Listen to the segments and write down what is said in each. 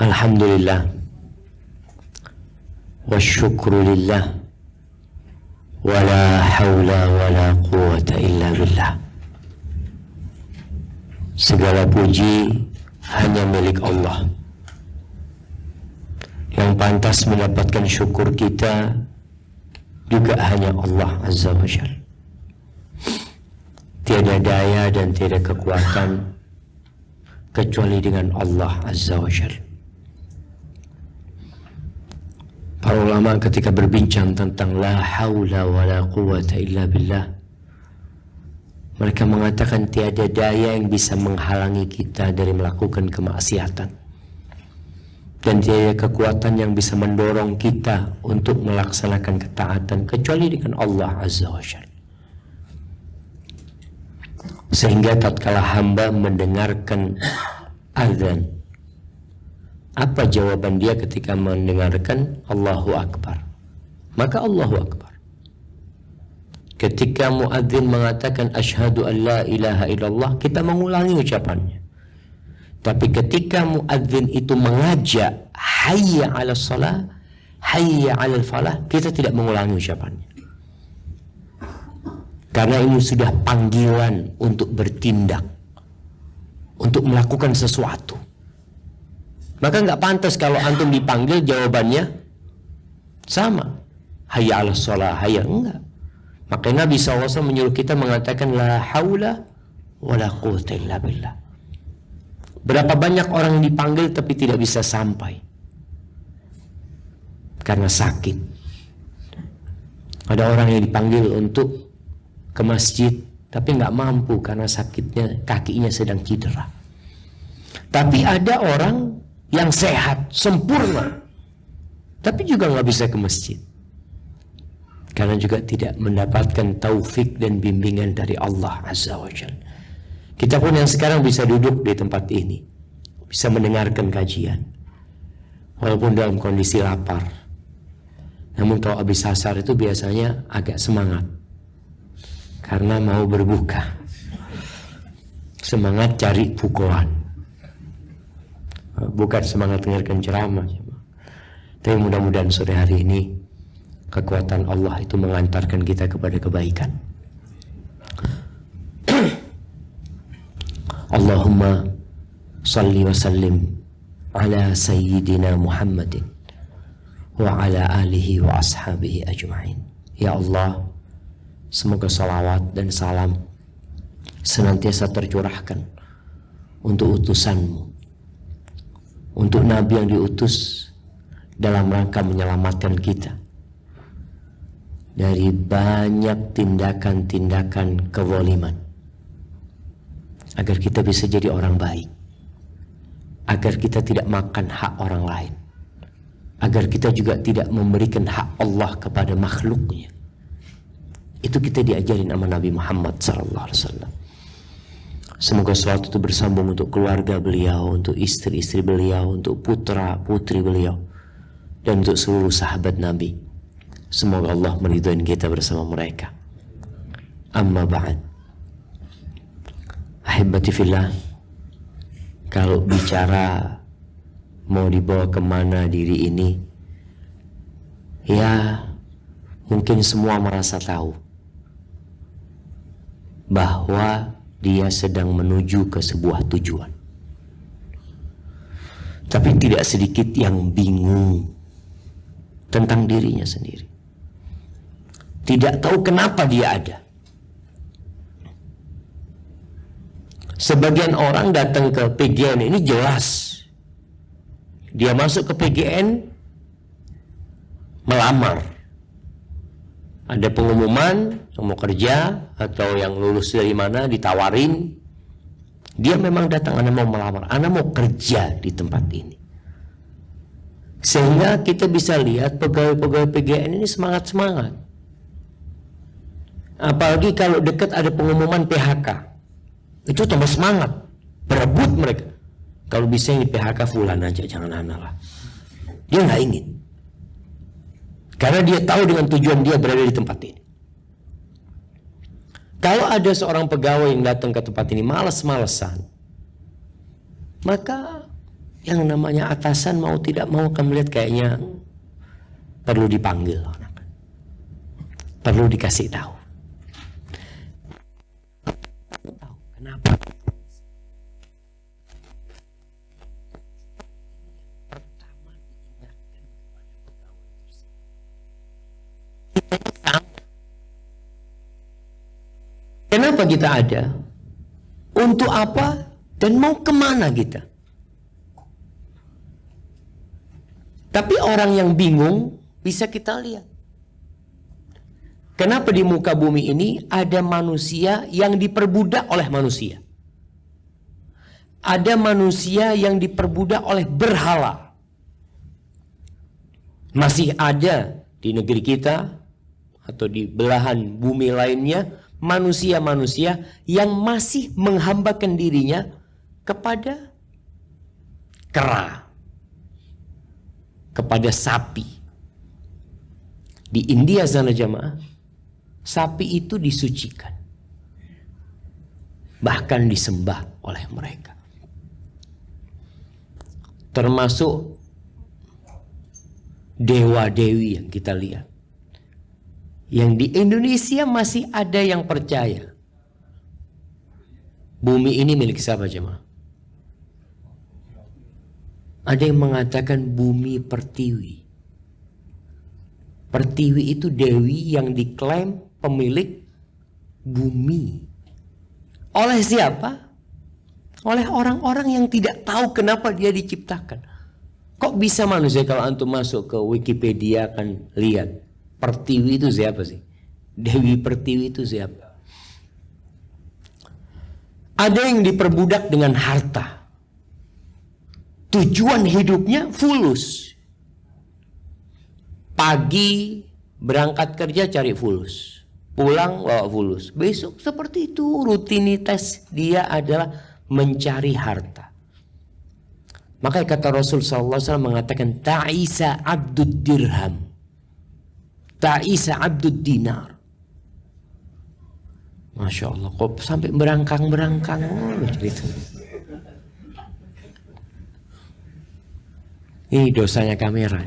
Alhamdulillah wa syukrulillah wa la hawla wa la quwata illa billah. Segala puji hanya milik Allah. Yang pantas mendapatkan syukur kita juga hanya Allah Azza wa Jalla. Tiada daya dan tiada kekuatan kecuali dengan Allah Azza wa Jalla. Para ulama ketika berbincang tentang la haula wa la quwata illa billah, mereka mengatakan tiada daya yang bisa menghalangi kita dari melakukan kemaksiatan, dan tiada kekuatan yang bisa mendorong kita untuk melaksanakan ketaatan kecuali dengan Allah Azza wa Jalla. Sehingga tatkala hamba mendengarkan azan, apa jawaban dia ketika mendengarkan Allahu Akbar? Maka Allahu Akbar. Ketika muadzin mengatakan asyhadu an la ilaha illallah, kita mengulangi ucapannya. Tapi ketika muadzin itu mengajak hayya 'alas shalah, hayya 'alal falah, kita tidak mengulangi ucapannya. Karena ini sudah panggilan untuk bertindak, untuk melakukan sesuatu. Maka nggak pantas kalau antum dipanggil jawabannya sama, hayya 'alas shalah, hayya, enggak. Maka Nabi SAW menyuruh kita mengatakan la haula wa la quwata illa billah. Berapa banyak orang yang dipanggil tapi tidak bisa sampai karena sakit. Ada orang yang dipanggil untuk ke masjid tapi nggak mampu karena sakitnya, kakinya sedang cedera. Tapi ada orang yang sehat, sempurna, tapi juga nggak bisa ke masjid karena juga tidak mendapatkan taufik dan bimbingan dari Allah Azza wa Jalla. Kita pun yang sekarang bisa duduk di tempat ini, bisa mendengarkan kajian, walaupun dalam kondisi lapar. Namun kalau habis asar itu biasanya agak semangat, karena mau berbuka. Semangat cari pukulan, bukan semangat dengarkan ceramah. Tapi mudah-mudahan sore hari ini kekuatan Allah itu mengantarkan kita kepada kebaikan. Allahumma salli wa sallim ala sayyidina Muhammadin wa ala alihi wa ashabihi ajma'in. Ya Allah, semoga salawat dan salam senantiasa tercurahkan untuk utusanmu, untuk Nabi yang diutus dalam rangka menyelamatkan kita dari banyak tindakan-tindakan kezaliman, agar kita bisa jadi orang baik, agar kita tidak makan hak orang lain, agar kita juga tidak memberikan hak Allah kepada makhluknya. Itu kita diajarin sama Nabi Muhammad SAW. Semoga salawat itu bersambung untuk keluarga beliau, untuk istri-istri beliau, untuk putra-putri beliau, dan untuk seluruh sahabat Nabi. Semoga Allah meridhai kita bersama mereka. Amma ba'd. Ahibati fillah, kalau bicara mau dibawa kemana diri ini, ya mungkin semua merasa tahu bahwa dia sedang menuju ke sebuah tujuan. Tapi tidak sedikit yang bingung tentang dirinya sendiri. Tidak tahu kenapa dia ada. Sebagian orang datang ke PGN ini jelas dia masuk ke PGN melamar. Ada pengumuman yang mau kerja atau yang lulus dari mana ditawarin. Dia memang datang, Anda mau melamar, Anda mau kerja di tempat ini. Sehingga kita bisa lihat pegawai-pegawai PGN ini semangat-semangat. Apalagi kalau dekat ada pengumuman PHK. Itu tambah semangat, berebut mereka. Kalau bisa yang di PHK fulan aja, jangan Ana lah. Dia nggak ingin, karena dia tahu dengan tujuan dia berada di tempat ini. Kalau ada seorang pegawai yang datang ke tempat ini malas-malesan, maka Yang namanya atasan mau tidak mau akan melihat kayaknya perlu dipanggil, perlu dikasih tahu. Kenapa? Pertama diingatkan kepada pegawai tersebut. Kenapa kita ada? Untuk apa? Dan mau kemana kita? Tapi orang yang bingung bisa kita lihat. Kenapa di muka bumi ini ada manusia yang diperbudak oleh manusia? Ada manusia yang diperbudak oleh berhala. Masih ada di negeri kita atau di belahan bumi lainnya manusia-manusia yang masih menghambakan dirinya kepada kera, kepada sapi. Di India sana jamaah, sapi itu disucikan, bahkan disembah oleh mereka. Termasuk dewa-dewi yang kita lihat. Yang di Indonesia masih ada yang percaya bumi ini milik siapa jemaah? Ada yang mengatakan bumi Pertiwi. Pertiwi itu dewi yang diklaim pemilik bumi. Oleh siapa? Oleh orang-orang yang tidak tahu kenapa dia diciptakan. Kok bisa manusia, kalau antum masuk ke Wikipedia akan lihat Pertiwi itu siapa sih? Dewi Pertiwi itu siapa? Ada yang diperbudak dengan harta. Tujuan hidupnya fulus. Pagi berangkat kerja cari fulus, pulang bawa fulus. Besok seperti itu, rutinitas dia adalah mencari harta. Maka kata Rasul SAW mengatakan ta'isa abdud dirham, ta'isa abdud dinar. Masya Allah, kok sampai berangkang-berangkang cerita. Ini dosanya kamera.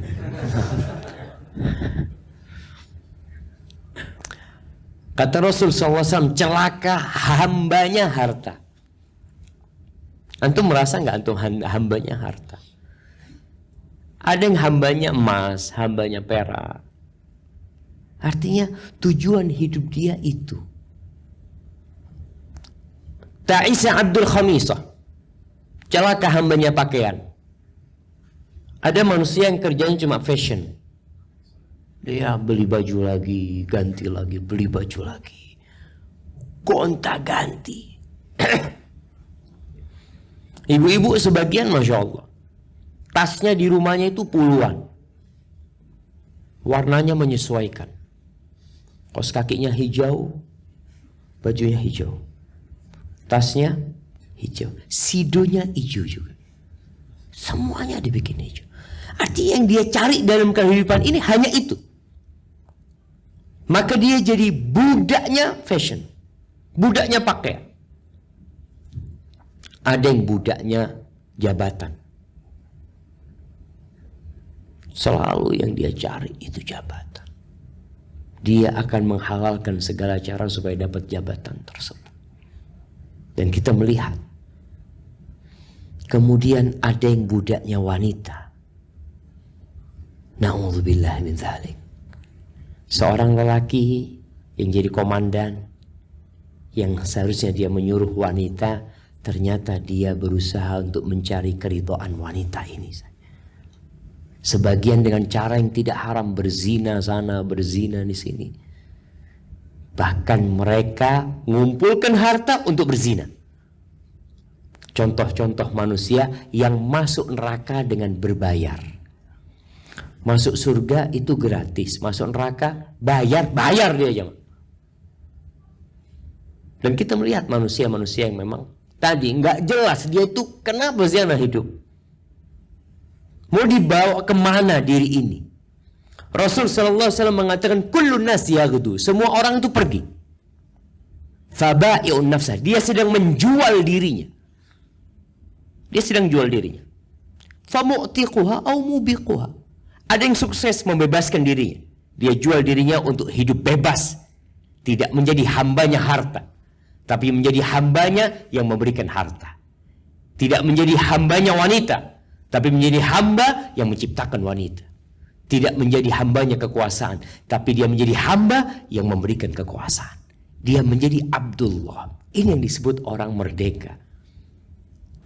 Kata Rasul SAW, celaka hambanya harta. Antum merasa nggak antum hambanya harta? Ada yang hambanya emas, hambanya perak. Artinya tujuan hidup dia itu. Ta'isa Abdul Khamisah, celaka hambanya pakaian. Ada manusia yang kerjanya cuma fashion. Dia beli baju lagi, ganti lagi, beli baju lagi. Gonta-ganti. Ibu-ibu sebagian Masya Allah, tasnya di rumahnya itu puluhan. Warnanya menyesuaikan. Kaos kakinya hijau, bajunya hijau. Tasnya hijau. Sidonya hijau juga. Semuanya dibikin hijau. Artinya yang dia cari dalam kehidupan ini hanya itu. Maka dia jadi budaknya fashion, budaknya pakaian. Ada yang budaknya jabatan. Selalu yang dia cari itu jabatan. Dia akan menghalalkan segala cara supaya dapat jabatan tersebut. Dan kita melihat. Kemudian ada yang budaknya wanita. Na'udzubillah min dzalik. Seorang lelaki yang jadi komandan, yang seharusnya dia menyuruh wanita, ternyata dia berusaha untuk mencari keridhaan wanita ini. Sebagian dengan cara yang tidak haram, berzina sana, berzina di sini. Bahkan mereka mengumpulkan harta untuk berzina. Contoh-contoh manusia yang masuk neraka dengan berbayar. Masuk surga itu gratis, masuk neraka bayar dia aja. Dan kita melihat manusia-manusia yang memang tadi nggak jelas dia itu kenapa zina hidup. Mau dibawa kemana diri ini? Rasul sallallahu alaihi wasallam mengatakan kullun nas yaghdu, semua orang itu pergi. Fabai'un nafsah, dia sedang menjual dirinya. Dia sedang jual dirinya. famu'tiquha au mubiquha. Ada yang sukses membebaskan dirinya. Dia jual dirinya untuk hidup bebas. Tidak menjadi hambanya harta, tapi menjadi hambanya yang memberikan harta. Tidak menjadi hambanya wanita, tapi menjadi hamba yang menciptakan wanita. Tidak menjadi hambanya kekuasaan, tapi dia menjadi hamba yang memberikan kekuasaan. Dia menjadi Abdullah. Ini yang disebut orang merdeka.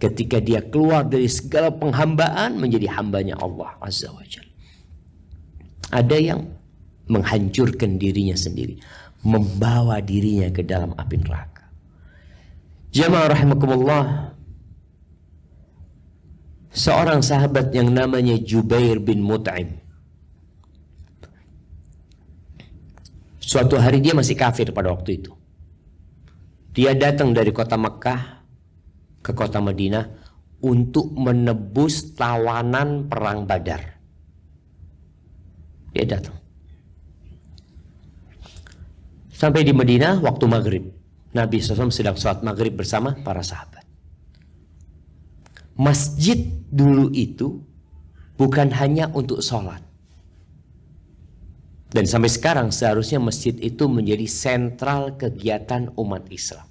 Ketika dia keluar dari segala penghambaan menjadi hambanya Allah Azza wa Jalla. Ada yang menghancurkan dirinya sendiri, membawa dirinya ke dalam api neraka. Jamaah rahimakumullah, seorang sahabat yang namanya Jubair bin Mut'im, suatu hari dia masih kafir pada waktu itu. Dia datang dari kota Mekah ke kota Madinah untuk menebus tawanan perang Badar. Dia datang. Sampai di Madinah waktu maghrib. Nabi SAW sedang sholat maghrib bersama para sahabat. Masjid dulu itu bukan hanya untuk sholat. Dan sampai sekarang seharusnya masjid itu menjadi sentral kegiatan umat Islam.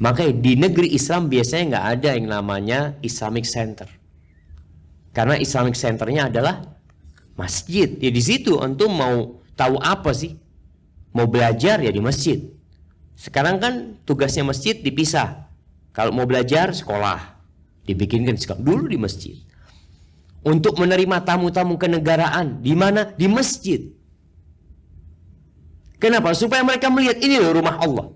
Makanya di negeri Islam biasanya nggak ada yang namanya Islamic Center. Karena Islamic Centernya adalah masjid. Ya di situ antum mau tahu apa sih? Mau belajar ya di masjid. Sekarang kan tugasnya masjid dipisah. Kalau mau belajar sekolah, dibikinkan sekolah. Dulu di masjid. Untuk menerima tamu-tamu kenegaraan di mana? Di masjid. Kenapa? Supaya mereka melihat ini loh rumah Allah.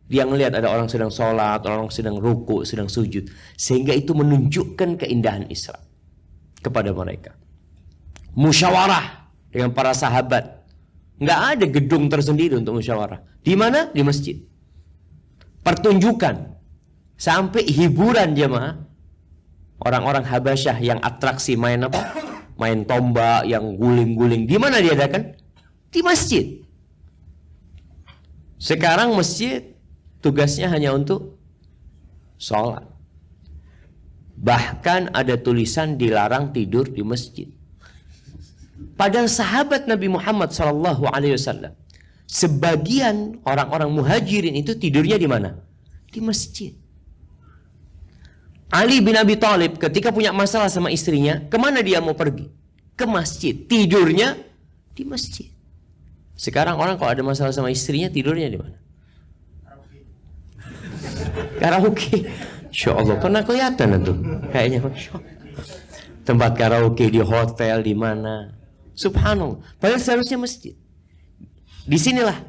Dia melihat ada orang sedang sholat, orang sedang ruku, sedang sujud, sehingga itu menunjukkan keindahan Islam kepada mereka. Musyawarah dengan para sahabat. Nggak ada gedung tersendiri untuk musyawarah. Di mana? Di masjid. Pertunjukan sampai hiburan jemaah. Orang-orang Habasyah yang atraksi main apa? Main tombak, yang guling-guling. Di mana diadakan? Di masjid. Sekarang masjid tugasnya hanya untuk sholat. Bahkan ada tulisan dilarang tidur di masjid. Padahal sahabat Nabi Muhammad SAW, sebagian orang-orang muhajirin itu tidurnya di mana? Di masjid. Ali bin Abi Thalib ketika punya masalah sama istrinya, kemana dia mau pergi? Ke masjid. Tidurnya di masjid. Sekarang orang kalau ada masalah sama istrinya, tidurnya di mana? Karaoke. Insya Allah pernah kelihatan itu. Kayaknya tempat karaoke di hotel di mana? Subhanallah. Padahal seharusnya masjid. Disinilah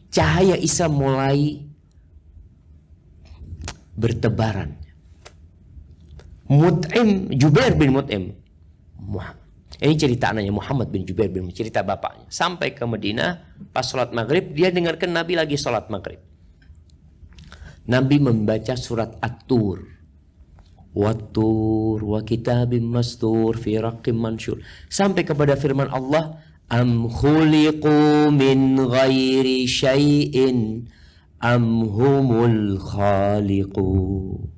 cahaya Islam mulai bertebaran. Mut'im, Jubair bin Mut'im. Ini cerita anaknya Muhammad bin Jubair bin Mut'im, cerita bapaknya. Sampai ke Madinah, pas sholat maghrib, dia dengarkan Nabi lagi sholat maghrib. Nabi membaca surat At-Tur. Wat-Tur wa kitabim mastur fi raqqim mansyur. Sampai kepada firman Allah, am khuliqu min ghairi syai'in am humul khaliqun.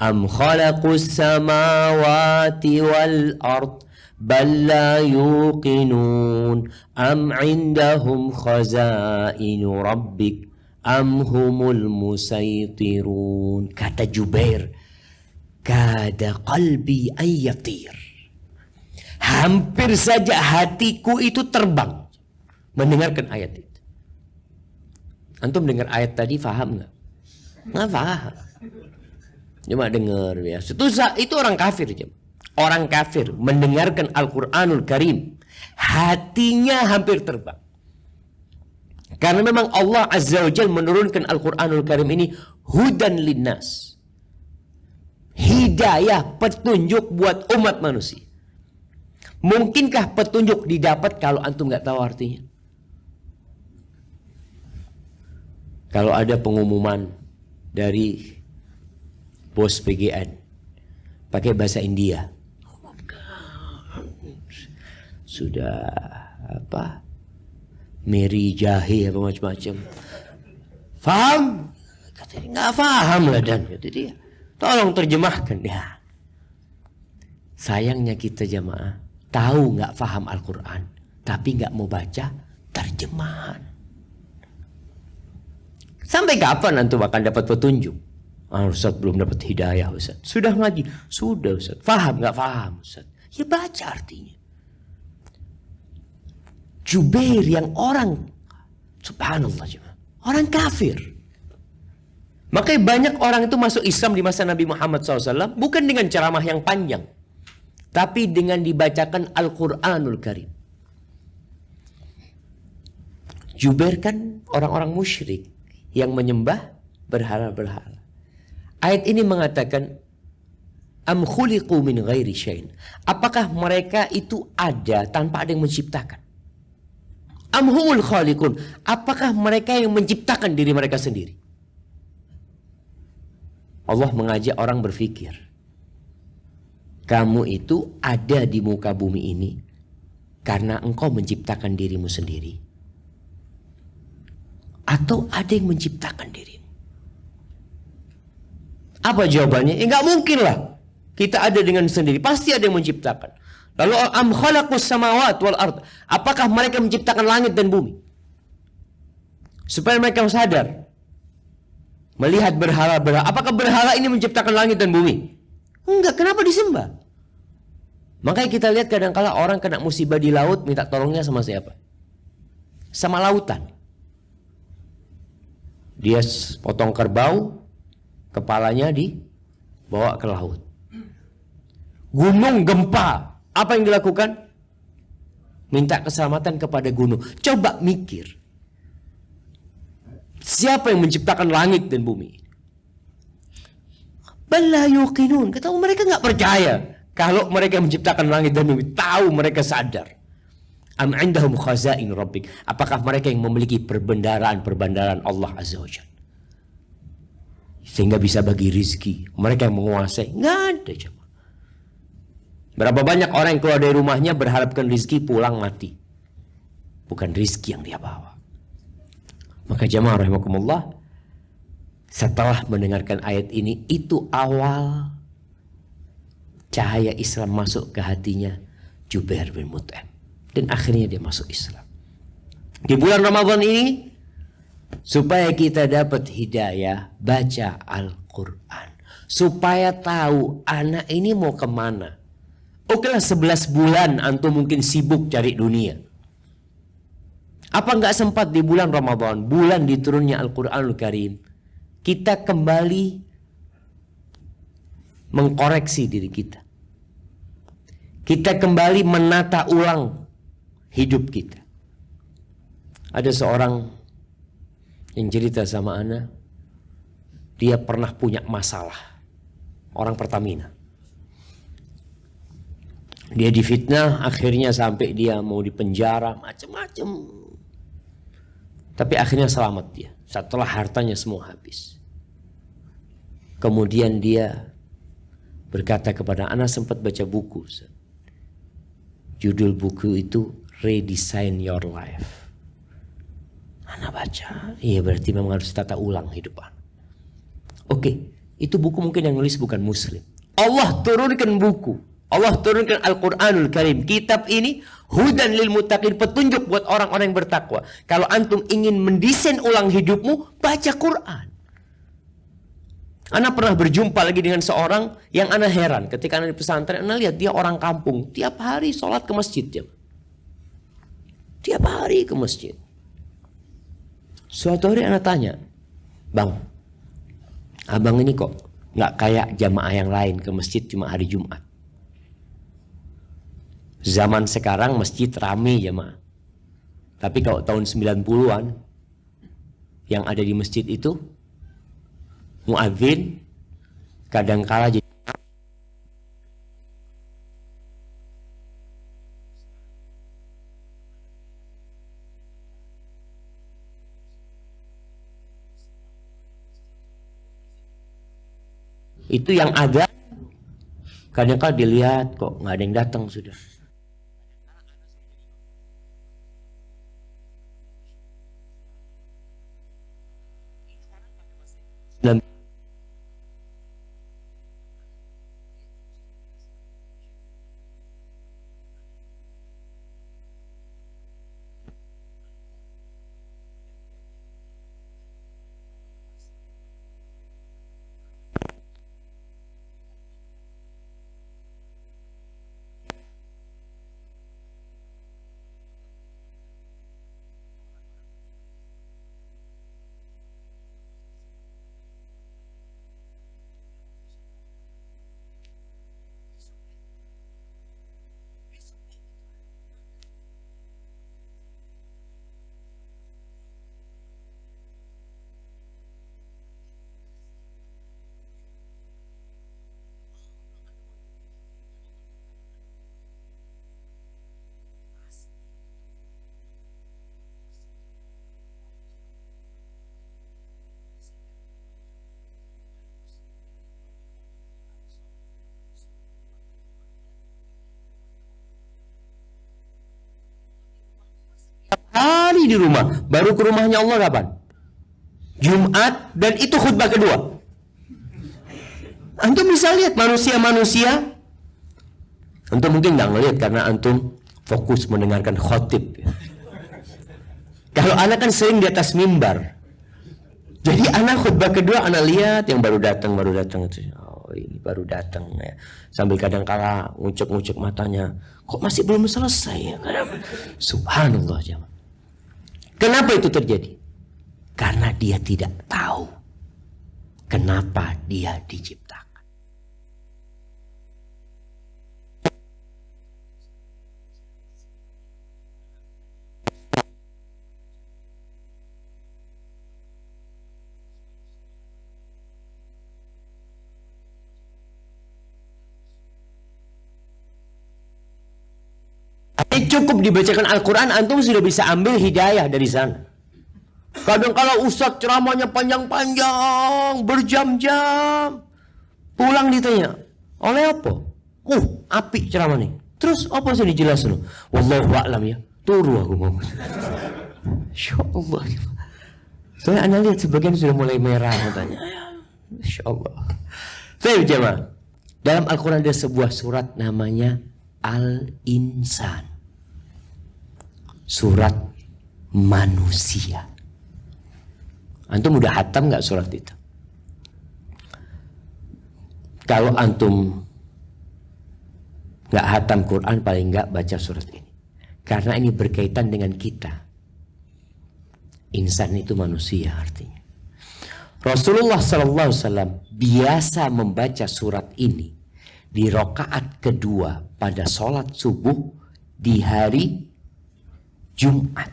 Am khalaqus samawati wal ard bal la yuqinun am indahum khazainu rabbik am humul musaytirun. Kata Jubair, kada qalbi ayyatir. Hampir saja hatiku itu terbang mendengarkan ayat itu. Antum dengar ayat tadi faham nggak? Nggak faham. Cuma dengar ya. Itu orang kafir. Orang kafir mendengarkan Al-Quranul Karim, hatinya hampir terbang. Karena memang Allah Azza wa Jalla menurunkan Al-Quranul Karim ini hudan linnas. Hidayah, petunjuk buat umat manusia. Mungkinkah petunjuk didapat kalau antum nggak tahu artinya? Kalau ada pengumuman dari bos PGN pakai bahasa India, sudah apa, Mary Jahe apa macam-macam, faham? Katanya nggak faham lah, dan kata dia, tolong terjemahkan ya. Sayangnya kita jamaah tahu nggak paham Al-Quran, tapi nggak mau baca terjemahan. Sampai kapan antum akan dapat petunjuk? Ustaz belum dapat hidayah Ustaz. Sudah ngaji? Sudah Ustaz. Faham nggak faham Ustaz? Ya baca artinya. Jubair yang orang, subhanallah jemaah, orang kafir. Makanya banyak orang itu masuk Islam di masa Nabi Muhammad SAW bukan dengan ceramah yang panjang, tapi dengan dibacakan Al-Quranul Karim. Jubair kan orang-orang musyrik yang menyembah berhala-berhala. Ayat ini mengatakan, am khuliqu min ghairi syai'in. Apakah mereka itu ada tanpa ada yang menciptakan? Am humul khaliqun. Apakah mereka yang menciptakan diri mereka sendiri? Allah mengajak orang berpikir. Kamu itu ada di muka bumi ini karena engkau menciptakan dirimu sendiri, atau ada yang menciptakan dirimu? Apa jawabannya? Enggak mungkin lah kita ada dengan sendiri. Pasti ada yang menciptakan. Lalu am khalaqus samawati wal ard. Apakah mereka menciptakan langit dan bumi? Supaya mereka sadar. Melihat berhala-berhala. Apakah berhala ini menciptakan langit dan bumi? Enggak. Kenapa disembah? Makanya kita lihat kadang-kala orang kena musibah di laut, minta tolongnya sama siapa? Sama lautan. Dia potong kerbau, kepalanya dibawa ke laut. Gunung gempa, apa yang dilakukan? Minta keselamatan kepada gunung. Coba mikir, siapa yang menciptakan langit dan bumi? Bala yuqinun. Kata mereka nggak percaya kalau mereka menciptakan langit dan bumi. Tahu, mereka sadar. Am indahum khazain rabbik. Apakah mereka yang memiliki perbendaharaan Allah Azza wa Jalla, sehingga bisa bagi rizki? Mereka yang menguasai? Nggak ada. Coba. Berapa banyak orang yang keluar dari rumahnya berharapkan rizki, pulang mati. Bukan rizki yang dia bawa. Maka jamaah rahimakumullah, setelah mendengarkan ayat ini, itu awal cahaya Islam masuk ke hatinya Jubair bin Mut'im. Dan akhirnya dia masuk Islam. Di bulan Ramadan ini, supaya kita dapat hidayah, baca Al-Quran. Supaya tahu anak ini mau kemana. Oke lah, 11 bulan antum mungkin sibuk cari dunia. Apa nggak sempat di bulan Ramadan, bulan diturunnya Al-Quranul Karim, kita kembali mengkoreksi diri kita. Kita kembali menata ulang hidup kita. Ada seorang yang cerita sama ana, dia pernah punya masalah. Orang Pertamina. Dia difitnah, akhirnya sampai dia mau dipenjara, macam-macam. Tapi akhirnya selamat dia, setelah hartanya semua habis. Kemudian dia berkata kepada ana, sempat baca buku. Judul buku itu Redesign Your Life. Ana baca, iya berarti memang harus tata ulang hidup ana. Oke, itu buku mungkin yang nulis bukan muslim. Allah turunkan buku, Allah turunkan Al-Quranul Karim. Kitab ini hudan lil muttaqin, petunjuk buat orang-orang yang bertakwa. Kalau antum ingin mendesain ulang hidupmu, baca Quran. Ana pernah berjumpa lagi dengan seorang yang ana heran. Ketika ana di pesantren, ana lihat dia orang kampung, tiap hari sholat ke masjid. Tiap hari ke masjid. Suatu hari ana tanya, bang, abang ini kok nggak kayak jamaah yang lain ke masjid cuma hari Jumat. Zaman sekarang masjid rame jamaah. Tapi kalau tahun 90-an yang ada di masjid itu muadzin kadangkala jadi itu yang ada kadang-kala dilihat kok nggak ada yang datang sudah. Dan aja di rumah. Baru ke rumahnya Allah kapan? Jumat, dan itu khutbah kedua. Antum bisa lihat manusia-manusia. Antum mungkin nggak ngelihat karena antum fokus mendengarkan khotib. Kalau anak kan sering di atas mimbar. Jadi anak khutbah kedua, anak lihat yang baru datang itu. Oh, ini baru datang ya. Sambil kadang-kala ngucek-ngucek matanya. Kok masih belum selesai ya? Subhanallah jemaah. Kenapa itu terjadi? Karena dia tidak tahu kenapa dia diciptakan. Cukup dibacakan Al-Quran, antum sudah bisa ambil hidayah dari sana. Kadang kalau ustadz ceramahnya panjang-panjang, berjam-jam, pulang ditanya, oleh apa? Apik ceramah nih. Terus apa sih dijelasin? Wallahu a'lam ya. Turu aku mau. Insya Allah. Soalnya anda lihat sebagian sudah mulai merah matanya. Insya Allah. Baik jemaah. Dalam Al-Quran ada sebuah surat namanya Al-Insan. Surat manusia. Antum udah hatam nggak surat itu? Kalau antum nggak hatam Quran, paling nggak baca surat ini. Karena ini berkaitan dengan kita. Insan itu manusia artinya. Rasulullah SAW biasa membaca surat ini di rakaat kedua pada sholat subuh di hari Jumat.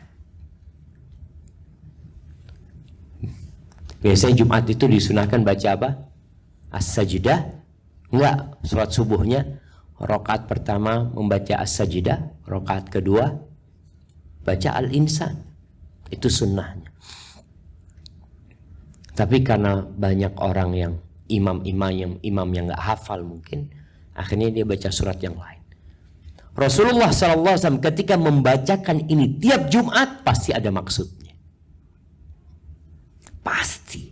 Biasanya Jumat itu disunahkan baca apa? As-Sajdah. Enggak, sholat subuhnya rakaat pertama membaca As-Sajdah, rakaat kedua baca Al-Insan. Itu sunnahnya. Tapi karena banyak orang yang imam yang nggak hafal mungkin, akhirnya dia baca surat yang lain. Rasulullah SAW ketika membacakan ini tiap Jumat pasti ada maksudnya. Pasti.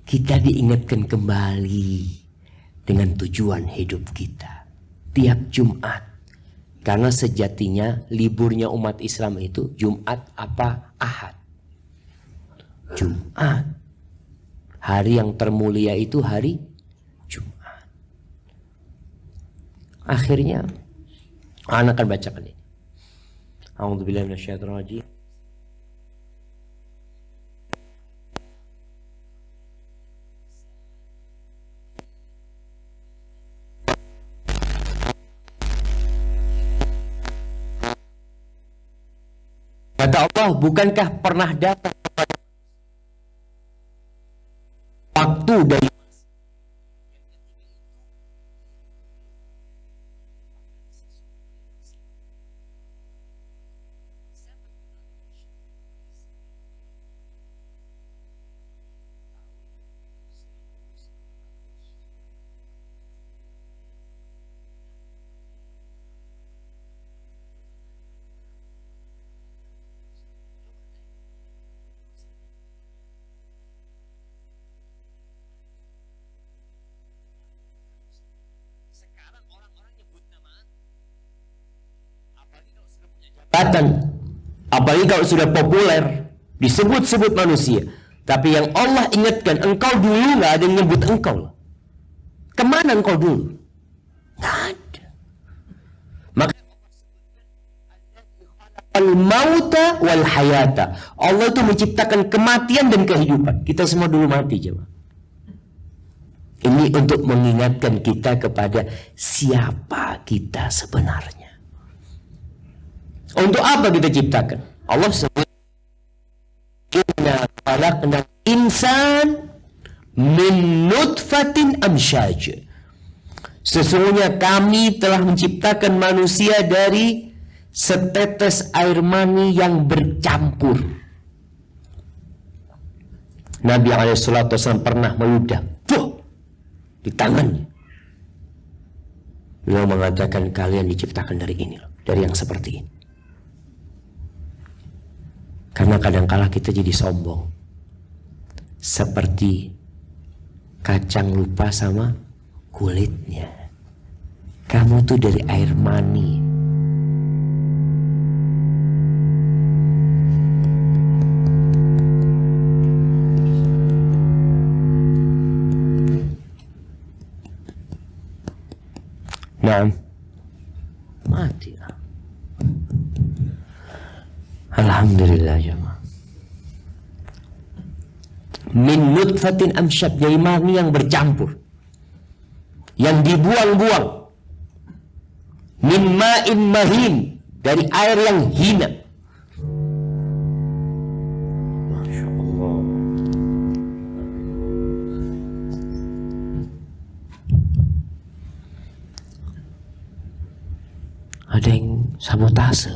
Kita diingatkan kembali dengan tujuan hidup kita. Tiap Jumat. Karena sejatinya liburnya umat Islam itu Jumat apa Ahad? Jumat. Hari yang termulia itu hari Jumat. Akhirnya anak akan bacakan ini. A'udzubillahi minasyaitonir rajim. Kata Allah, bukankah pernah datang waktu dari apalagi kalau sudah populer disebut-sebut manusia, tapi yang Allah ingatkan, engkau dulu nggak ada yang nyebut engkau. Kemana engkau dulu? Nggak ada. Maka al-mauta wal hayata, Allah itu menciptakan kematian dan kehidupan. Kita semua dulu mati, coba. Ini untuk mengingatkan kita kepada siapa kita sebenarnya. Untuk apa kita ciptakan? Allah sebut inna khalaqnal insan min nutfatin amsyaj. Sesungguhnya kami telah menciptakan manusia dari setetes air mani yang bercampur. Nabi SAW pernah meludah di tangannya. Beliau mengatakan kalian diciptakan dari ini loh, dari yang seperti ini. Karena kadangkala kita jadi sombong, seperti kacang lupa sama kulitnya. Kamu tuh dari air mani. Nah, mati. Alhamdulillah jemaah. Min nutfatin amsyad, dari mani yang bercampur, yang dibuang-buang. Min ma'in mahin, dari air yang hina. Masya Allah. Ada yang sabotase.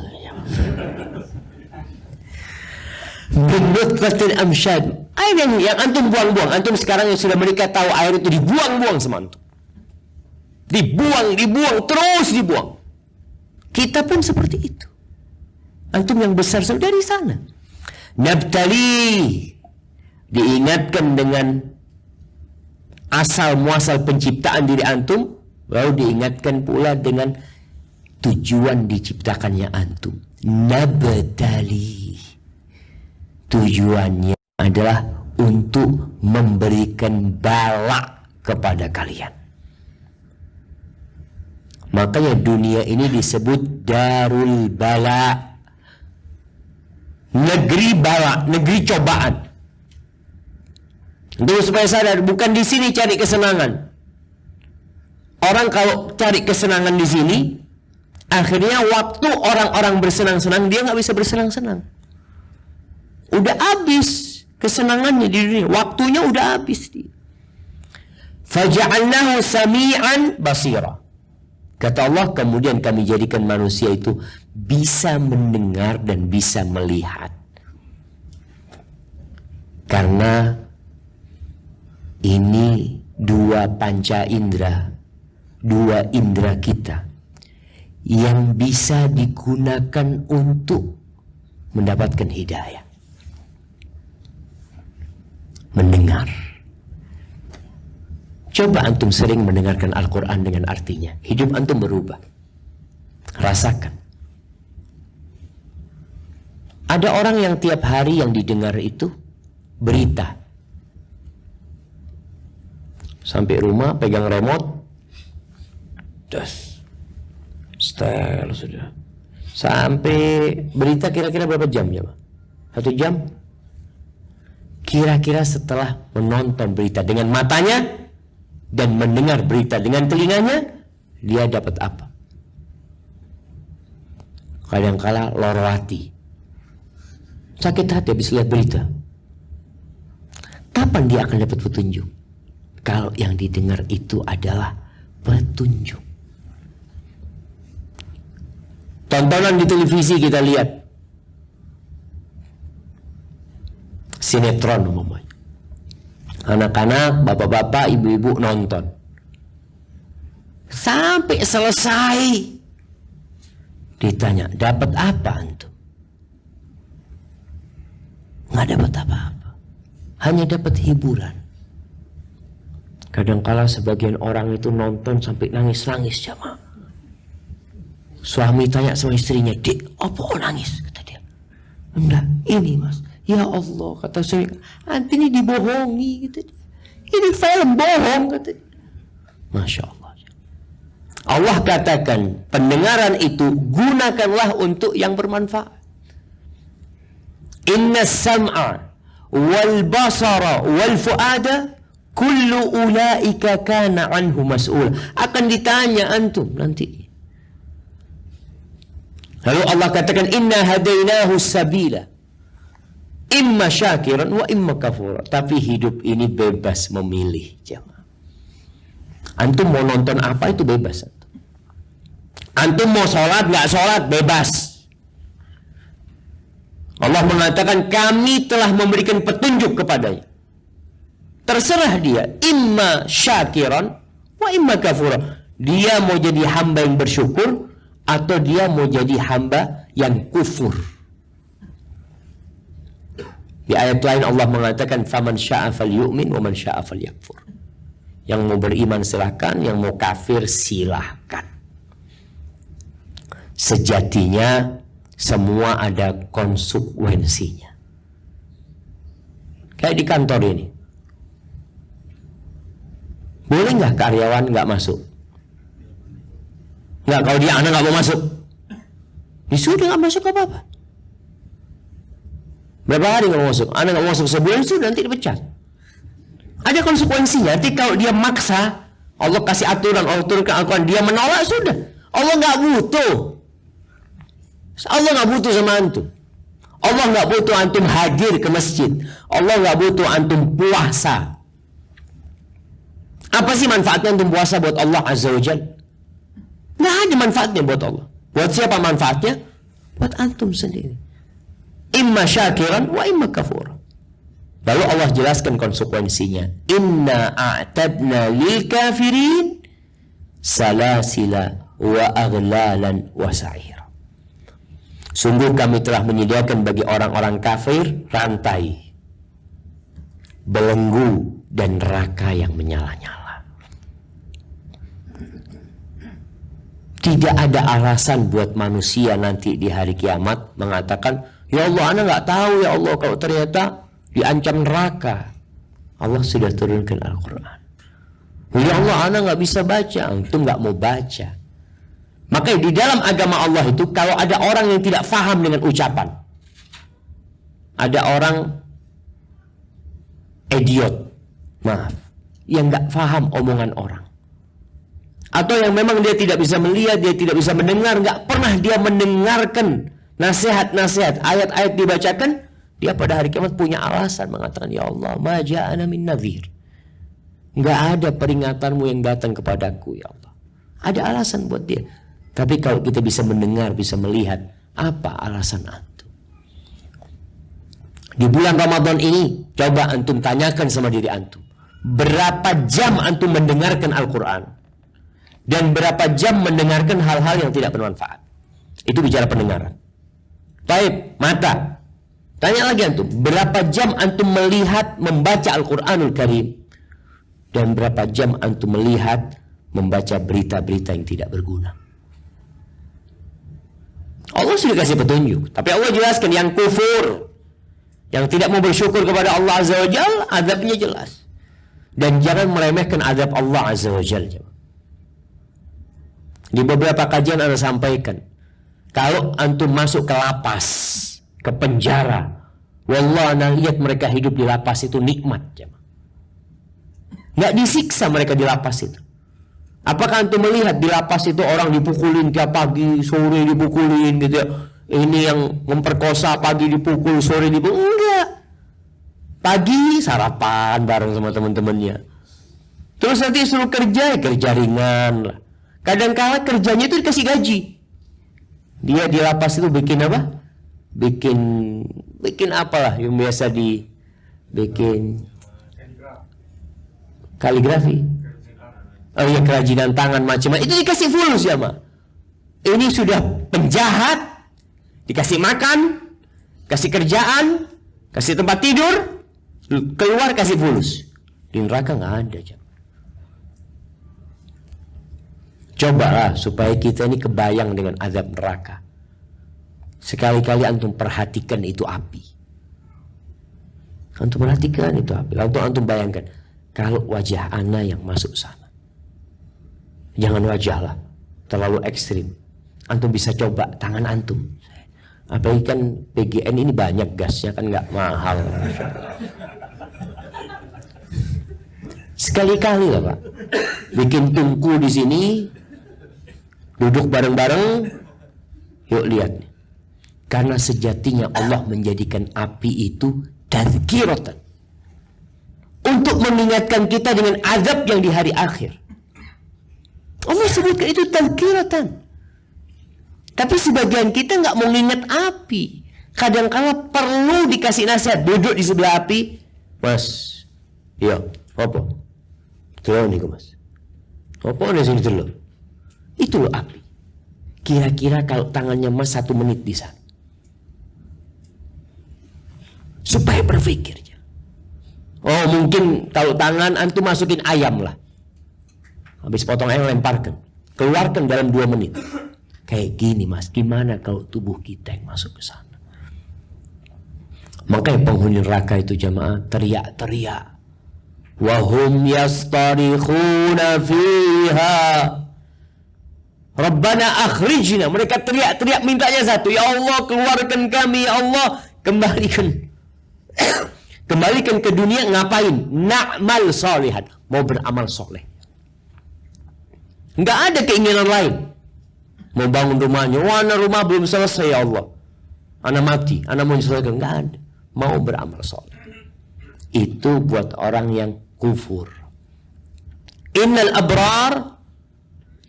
Nutfatin amsyad, air yang antum buang-buang. Antum sekarang yang sudah menikah tahu air itu dibuang-buang sama antum. Dibuang, terus dibuang. Kita pun seperti itu. Antum yang besar dari sana. Nabtali, diingatkan dengan asal muasal penciptaan diri antum, lalu diingatkan pula dengan tujuan diciptakannya antum. Nabtali, tujuannya adalah untuk memberikan bala kepada kalian. Makanya dunia ini disebut darul bala, negeri bala, negeri cobaan. Untuk supaya sadar, bukan di sini cari kesenangan. Orang kalau cari kesenangan di sini, akhirnya waktu orang-orang bersenang-senang, dia nggak bisa bersenang-senang. Udah habis kesenangannya di dunia, waktunya udah habis. Faja'alnahu sami'an basira. Kata Allah, kemudian kami jadikan manusia itu bisa mendengar dan bisa melihat. Karena ini dua panca indera, dua indera kita yang bisa digunakan untuk mendapatkan hidayah. Mendengar. Coba antum sering mendengarkan Al-Quran dengan artinya, hidup antum berubah. Rasakan. Ada orang yang tiap hari yang didengar itu berita. Sampai rumah pegang remote, setel sudah. Sampai berita kira-kira berapa jam ya, Pak? 1 jam? Kira-kira setelah menonton berita dengan matanya dan mendengar berita dengan telinganya, dia dapat apa? Kadangkala loro hati, sakit hati habis lihat berita. Kapan dia akan dapat petunjuk? Kalau yang didengar itu adalah petunjuk. Tontonan di televisi kita lihat, sinetron umumnya. Anak-anak, bapak-bapak, ibu-ibu nonton. Sampai selesai ditanya, dapat apa antum? Nggak dapat apa-apa. Hanya dapat hiburan. Kadangkala sebagian orang itu nonton sampai nangis-nangis jamaah. Suami tanya sama istrinya, "Dik, apa nangis?" Kata dia. "Enggak, ini mas." "Ya Allah," kata saya, "anti ini dibohongi," kata dia. "Ini film bohong," kata dia. Masya Allah. Allah katakan, pendengaran itu gunakanlah untuk yang bermanfaat. Inna sam'a wal basara wal fuada kullu ulaika kana anhu mas'ul. Akan ditanya antum nanti. Lalu Allah katakan, inna hadainahu sabila imma syakiran wa imma kafura. Tapi hidup ini bebas memilih. Antum mau nonton apa itu bebas. Antum mau sholat gak sholat bebas. Allah mengatakan kami telah memberikan petunjuk kepadanya. Terserah dia, imma syakiran wa imma kafura. Dia mau jadi hamba yang bersyukur atau dia mau jadi hamba yang kufur. Di ayat lain Allah mengatakan faman syaa falyu'min wa man syaa falyakfur. Yang mau beriman silahkan, yang mau kafir silahkan. Sejatinya semua ada konsekuensinya. Kayak di kantor ini, boleh nggak karyawan nggak masuk? Nggak, kalau dia anak nggak mau masuk, disuruh nggak masuk apa-apa. Berapa hari nggak mau masuk? Anak nggak mau masuk sebulan, sudah nanti dipecat. Ada konsekuensinya. Nanti kalau dia maksa, Allah kasih aturan, Allah turunkan Al-Quran, dia menolak, sudah. Allah nggak butuh. Allah nggak butuh sama antum. Allah nggak butuh antum hadir ke masjid. Allah nggak butuh antum puasa. Apa sih manfaatnya antum puasa buat Allah Azza wa Jalla? Nggak ada manfaatnya buat Allah. Buat siapa manfaatnya? Buat antum sendiri. Imma syakiran wa imma kafur. Lalu Allah jelaskan konsekuensinya. Inna a'tadna lil kafirin salasila wa aghlalan wa sa'ir. Sungguh kami telah menyediakan bagi orang-orang kafir rantai, belenggu, dan neraka yang menyala-nyala. Tidak ada alasan buat manusia nanti di hari kiamat mengatakan, ya Allah, anak nggak tahu ya Allah kalau ternyata diancam neraka. Allah sudah turunkan Al-Quran. Ya Allah, anak nggak bisa baca, antum nggak mau baca. Makanya di dalam agama Allah itu, kalau ada orang yang tidak faham dengan ucapan, ada orang idiot, maaf, yang nggak faham omongan orang, atau yang memang dia tidak bisa melihat, dia tidak bisa mendengar, nggak pernah dia mendengarkan nasihat-nasihat, ayat-ayat dibacakan, dia pada hari kiamat punya alasan mengatakan, ya Allah, ma ja'ana min nadhir, nggak ada peringatanmu yang datang kepadaku ya Allah. Ada alasan buat dia. Tapi kalau kita bisa mendengar, bisa melihat, apa alasan antum? Di bulan Ramadan ini, coba antum tanyakan sama diri antum, berapa jam antum mendengarkan Al-Quran? Dan berapa jam mendengarkan hal-hal yang tidak bermanfaat? Itu bicara pendengaran. Baik, mata. Tanya lagi antum, berapa jam antum melihat, membaca Al-Quranul Karim? Dan berapa jam antum melihat, membaca berita-berita yang tidak berguna? Allah sudah kasih petunjuk, tapi Allah jelaskan yang kufur, yang tidak mau bersyukur kepada Allah Azza wa Jalla, azabnya jelas. Dan jangan meremehkan azab Allah Azza wa Jalla. Di beberapa kajian Anda sampaikan, kalau antum masuk ke lapas, ke penjara, wallah, Anda lihat mereka hidup di lapas itu nikmat. Nggak disiksa mereka di lapas itu. Apakah antum melihat di lapas itu orang dipukulin tiap pagi, sore dipukulin gitu ya? Ini yang memperkosa pagi dipukul, sore dipukul. Enggak. Pagi sarapan bareng sama teman-temannya. Terus nanti suruh kerja, ya kerja ringan lah. Kadang-kala kerjanya itu dikasih gaji. Dia di lapas itu bikin apa? Bikin apalah yang biasa bikin kaligrafi. Oh ya, kerajinan tangan macam-macam. Itu dikasih fulus ya, Ma. Ini sudah penjahat, dikasih makan, kasih kerjaan, kasih tempat tidur, keluar kasih fulus. Di neraka nggak ada, Jam. Cobalah supaya kita ini kebayang dengan azab neraka. Sekali-kali antum perhatikan itu api. Antum perhatikan itu api. Lalu antum bayangkan kalau wajah ana yang masuk sana. Jangan wajah lah, terlalu ekstrim. Antum bisa coba tangan antum. Apalagi kan PGN ini banyak gasnya, kan nggak mahal. Sekali-kali lah Pak, bikin tungku di sini, duduk bareng-bareng, yuk lihat. Karena sejatinya Allah menjadikan api itu tadzkiratan, untuk mengingatkan kita dengan azab yang di hari akhir. Allah sebutkan itu tadzkiratan. Tapi sebagian kita nggak mau ingat api. Kadang-kala perlu dikasih nasihat, duduk di sebelah api, Mas, iya, apa? Telur nih Mas. Apa ada sini telur? Itu loh api. Kira-kira kalau tangannya Mas 1 menit di sana, supaya berpikir. Oh mungkin kalau tangan antum masukin ayam lah, habis potong ayam lemparkan, keluarkan dalam 2 menit. Kayak gini mas, gimana kalau tubuh kita yang masuk ke sana? Makanya penghuni neraka itu jamaah teriak-teriak, wahum yastarikhuna fiha Rabbana akhrijna. Mereka teriak-teriak mintanya satu, ya Allah keluarkan kami, ya Allah kembalikan ke dunia. Ngapain? Na'mal salihan, mau beramal soleh. Nggak ada keinginan lain. Mau bangun rumahnya, wah rumah belum selesai ya Allah, anak mati, anak mau diselesaikan. Nggak ada. Mau beramal soleh. Itu buat orang yang kufur. Innal abrar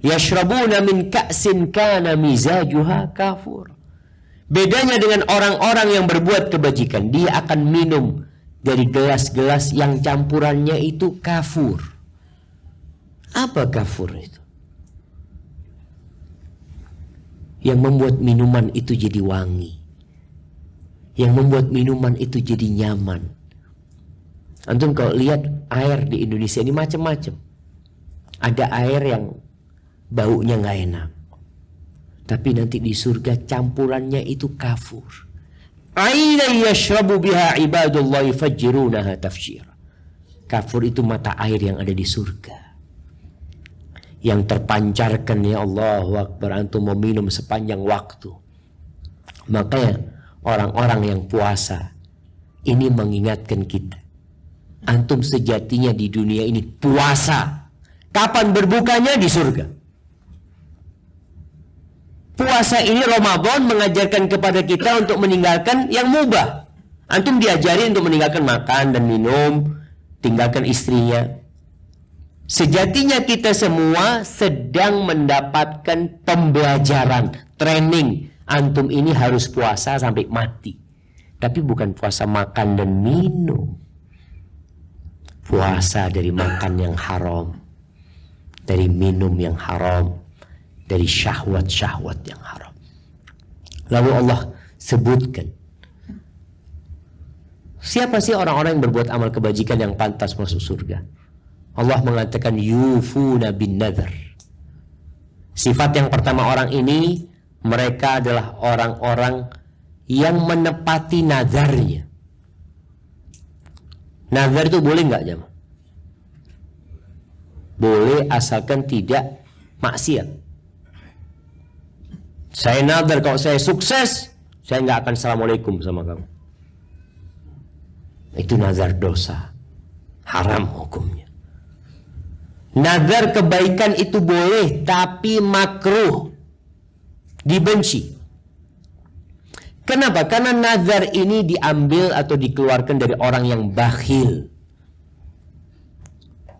yashrabuna min ka'sin kana mizajuha kafur. Bedanya dengan orang-orang yang berbuat kebajikan, dia akan minum dari gelas-gelas yang campurannya itu kafur. Apa kafur itu? Yang membuat minuman itu jadi wangi, yang membuat minuman itu jadi nyaman. Antum kalau lihat air di Indonesia ini macam-macam. Ada air yang baunya nggak enak, tapi nanti di surga campurannya itu kafur. Aina yashrabu biha ibadullahi fajjirunaha tafjira. Kafur itu mata air yang ada di surga, yang terpancarkan, ya Allahu Akbar, antum mau minum sepanjang waktu. Makanya orang-orang yang puasa ini mengingatkan kita, antum sejatinya di dunia ini puasa. Kapan berbukanya? Di surga. Puasa ini Ramadan mengajarkan kepada kita untuk meninggalkan yang mubah. Antum diajari untuk meninggalkan makan dan minum, tinggalkan istrinya. Sejatinya kita semua sedang mendapatkan pembelajaran, training. Antum ini harus puasa sampai mati. Tapi bukan puasa makan dan minum. Puasa dari makan yang haram, dari minum yang haram, dari syahwat-syahwat yang haram. Lalu Allah sebutkan, siapa sih orang-orang yang berbuat amal kebajikan yang pantas masuk surga? Allah mengatakan yufuna bin nadhr. Sifat yang pertama orang ini, mereka adalah orang-orang yang menepati nazarnya. Nazar itu boleh nggak jemaah? Boleh asalkan tidak maksiat. Saya nazar kalau saya sukses, saya nggak akan assalamualaikum sama kamu. Itu nazar dosa, haram hukumnya. Nazar kebaikan itu boleh, tapi makruh, dibenci. Kenapa? Karena nazar ini diambil atau dikeluarkan dari orang yang bakhil.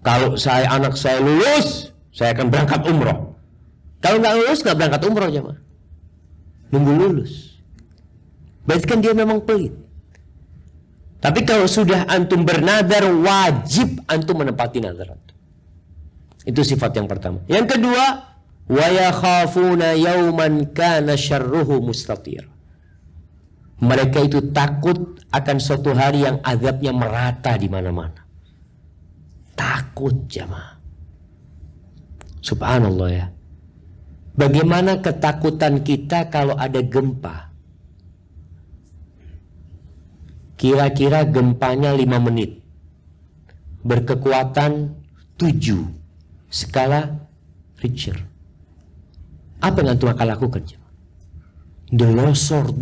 Kalau anak saya lulus, saya akan berangkat umroh. Kalau nggak lulus, nggak berangkat umroh jemaah. Nunggu lulus. Berarti kan dia memang pelit. Tapi kalau sudah antum bernazar, wajib antum menepati nazar antum. Itu sifat yang pertama. Yang kedua, wa yakhafuna yawman kana syarruhu mustatir. Mereka itu takut akan suatu hari yang azabnya merata di mana-mana. Takut jemaah. Subhanallah ya. Bagaimana ketakutan kita kalau ada gempa? Kira-kira gempanya 5 menit. Berkekuatan 7 skala Richter. Apa yang antum akan lakukan? Delosor,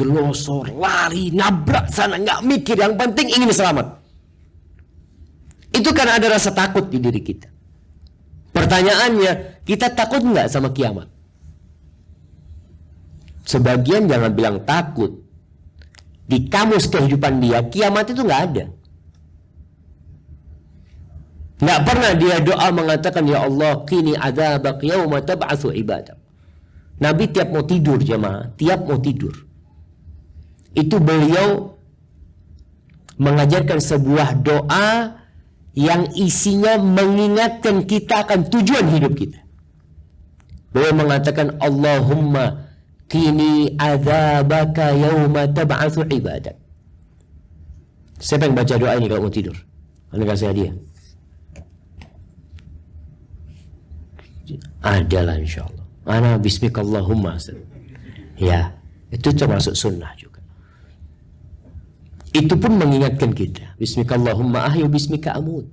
lari, nabrak sana, nggak mikir. Yang penting ingin selamat. Itu karena ada rasa takut di diri kita. Pertanyaannya, kita takut nggak sama kiamat? Sebagian jangan bilang takut. Di kamus kehidupan dia, kiamat itu nggak ada. Nggak pernah dia doa mengatakan, ya Allah, qini adzabak yauma tab'atsu ibadak. Nabi tiap mau tidur jemaah, tiap mau tidur, itu beliau mengajarkan sebuah doa yang isinya mengingatkan kita akan tujuan hidup kita. Beliau mengatakan, Allahumma qini adzabaka yauma tab'atsu ibadak. Siapa yang baca doa ini kalau mau tidur? Anda kasih hadiah. Adalah insyaallah. Ana bismikallahumma. Ya, itu termasuk sunnah juga. Itu pun mengingatkan kita. Bismikallahumma ahyu bismika amut.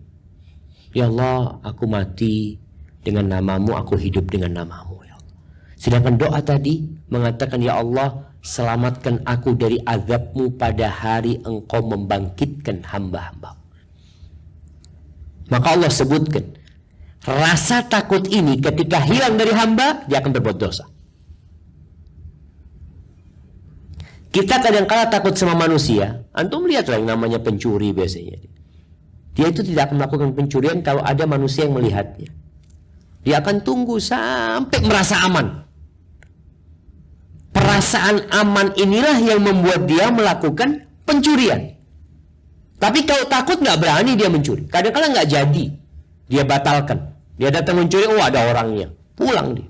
Ya Allah, aku mati dengan namamu, aku hidup dengan namamu. Ya Allah. Sedangkan doa tadi mengatakan, ya Allah, selamatkan aku dari azabmu pada hari engkau membangkitkan hamba-hamba. Maka Allah sebutkan, rasa takut ini ketika hilang dari hamba, dia akan berbuat dosa. Kita kadang-kala takut sama manusia. Antum lihatlah yang namanya pencuri biasanya. Dia itu tidak akan melakukan pencurian kalau ada manusia yang melihatnya. Dia akan tunggu sampai merasa aman. Perasaan aman inilah yang membuat dia melakukan pencurian. Tapi kalau takut nggak berani dia mencuri. Kadang-kala nggak jadi. Dia batalkan. Dia datang mencuri, oh ada orangnya. Pulang dia.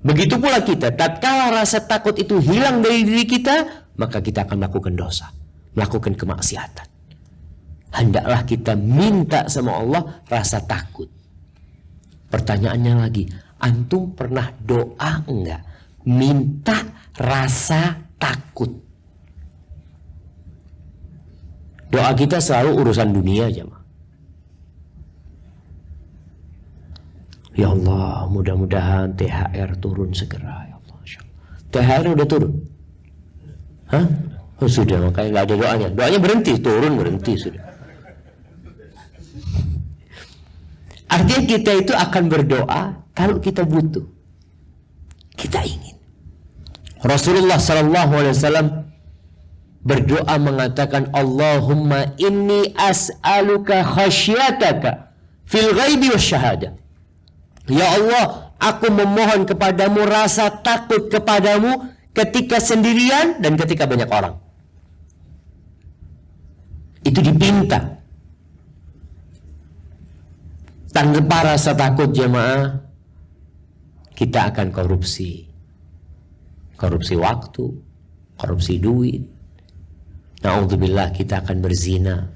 Begitu pula kita, tatkala rasa takut itu hilang dari diri kita, maka kita akan melakukan dosa, melakukan kemaksiatan. Hendaklah kita minta sama Allah rasa takut. Pertanyaannya lagi, antum pernah doa enggak minta rasa takut? Doa kita selalu urusan dunia aja, mah. Ya Allah, mudah-mudahan THR turun segera, ya Allah. THR udah turun? Hah? Oh, sudah, makanya nggak ada doanya. Doanya berhenti, turun berhenti sudah. Artinya kita itu akan berdoa kalau kita butuh, kita ingin. Rasulullah SAW berdoa mengatakan, Allahumma inni as'aluka khasyataka fil ghaibi wasyahada. Ya Allah, aku memohon kepadamu rasa takut kepadamu ketika sendirian dan ketika banyak orang. Itu dipinta. Tanpa rasa takut jemaah, kita akan korupsi. Korupsi waktu, korupsi duit. Na'udzubillah, kita akan berzina.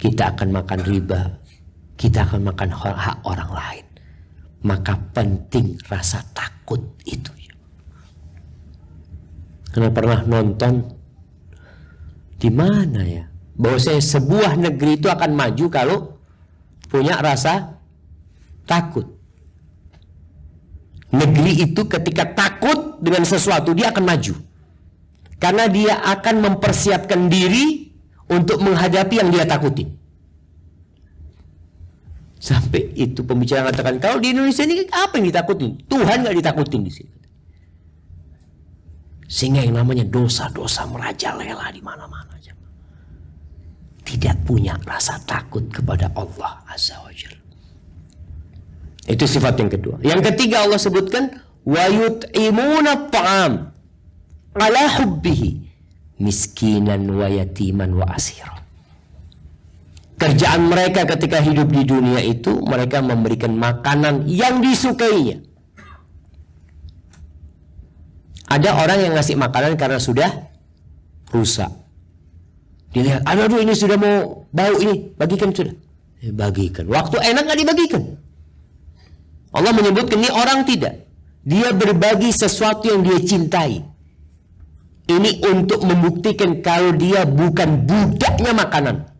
Kita akan makan riba. Kita akan makan hak orang lain. Maka penting rasa takut itu. Karena pernah nonton di mana ya, bahwasanya sebuah negeri itu akan maju kalau punya rasa takut. Negeri itu ketika takut dengan sesuatu, dia akan maju. Karena dia akan mempersiapkan diri untuk menghadapi yang dia takuti. Sampai itu pembicara mengatakan, kalau di Indonesia ini apa yang ditakutin? Tuhan nggak ditakutin di sini. Sehingga yang namanya dosa-dosa merajalela di mana-mana. Tidak punya rasa takut kepada Allah Azza wa Jalla. Itu sifat yang kedua. Yang ketiga Allah sebutkan, wa yut'imuna ta'am ala hubbihi miskinan wa yatiman wa asira. Kerjaan mereka ketika hidup di dunia itu, mereka memberikan makanan yang disukainya. Ada orang yang ngasih makanan karena sudah rusak. Dilihat, aduh ini sudah mau bau ini, bagikan sudah. Bagikan. Waktu enak nggak dibagikan. Allah menyebutkan ini orang tidak. Dia berbagi sesuatu yang dia cintai. Ini untuk membuktikan kalau dia bukan budaknya makanan.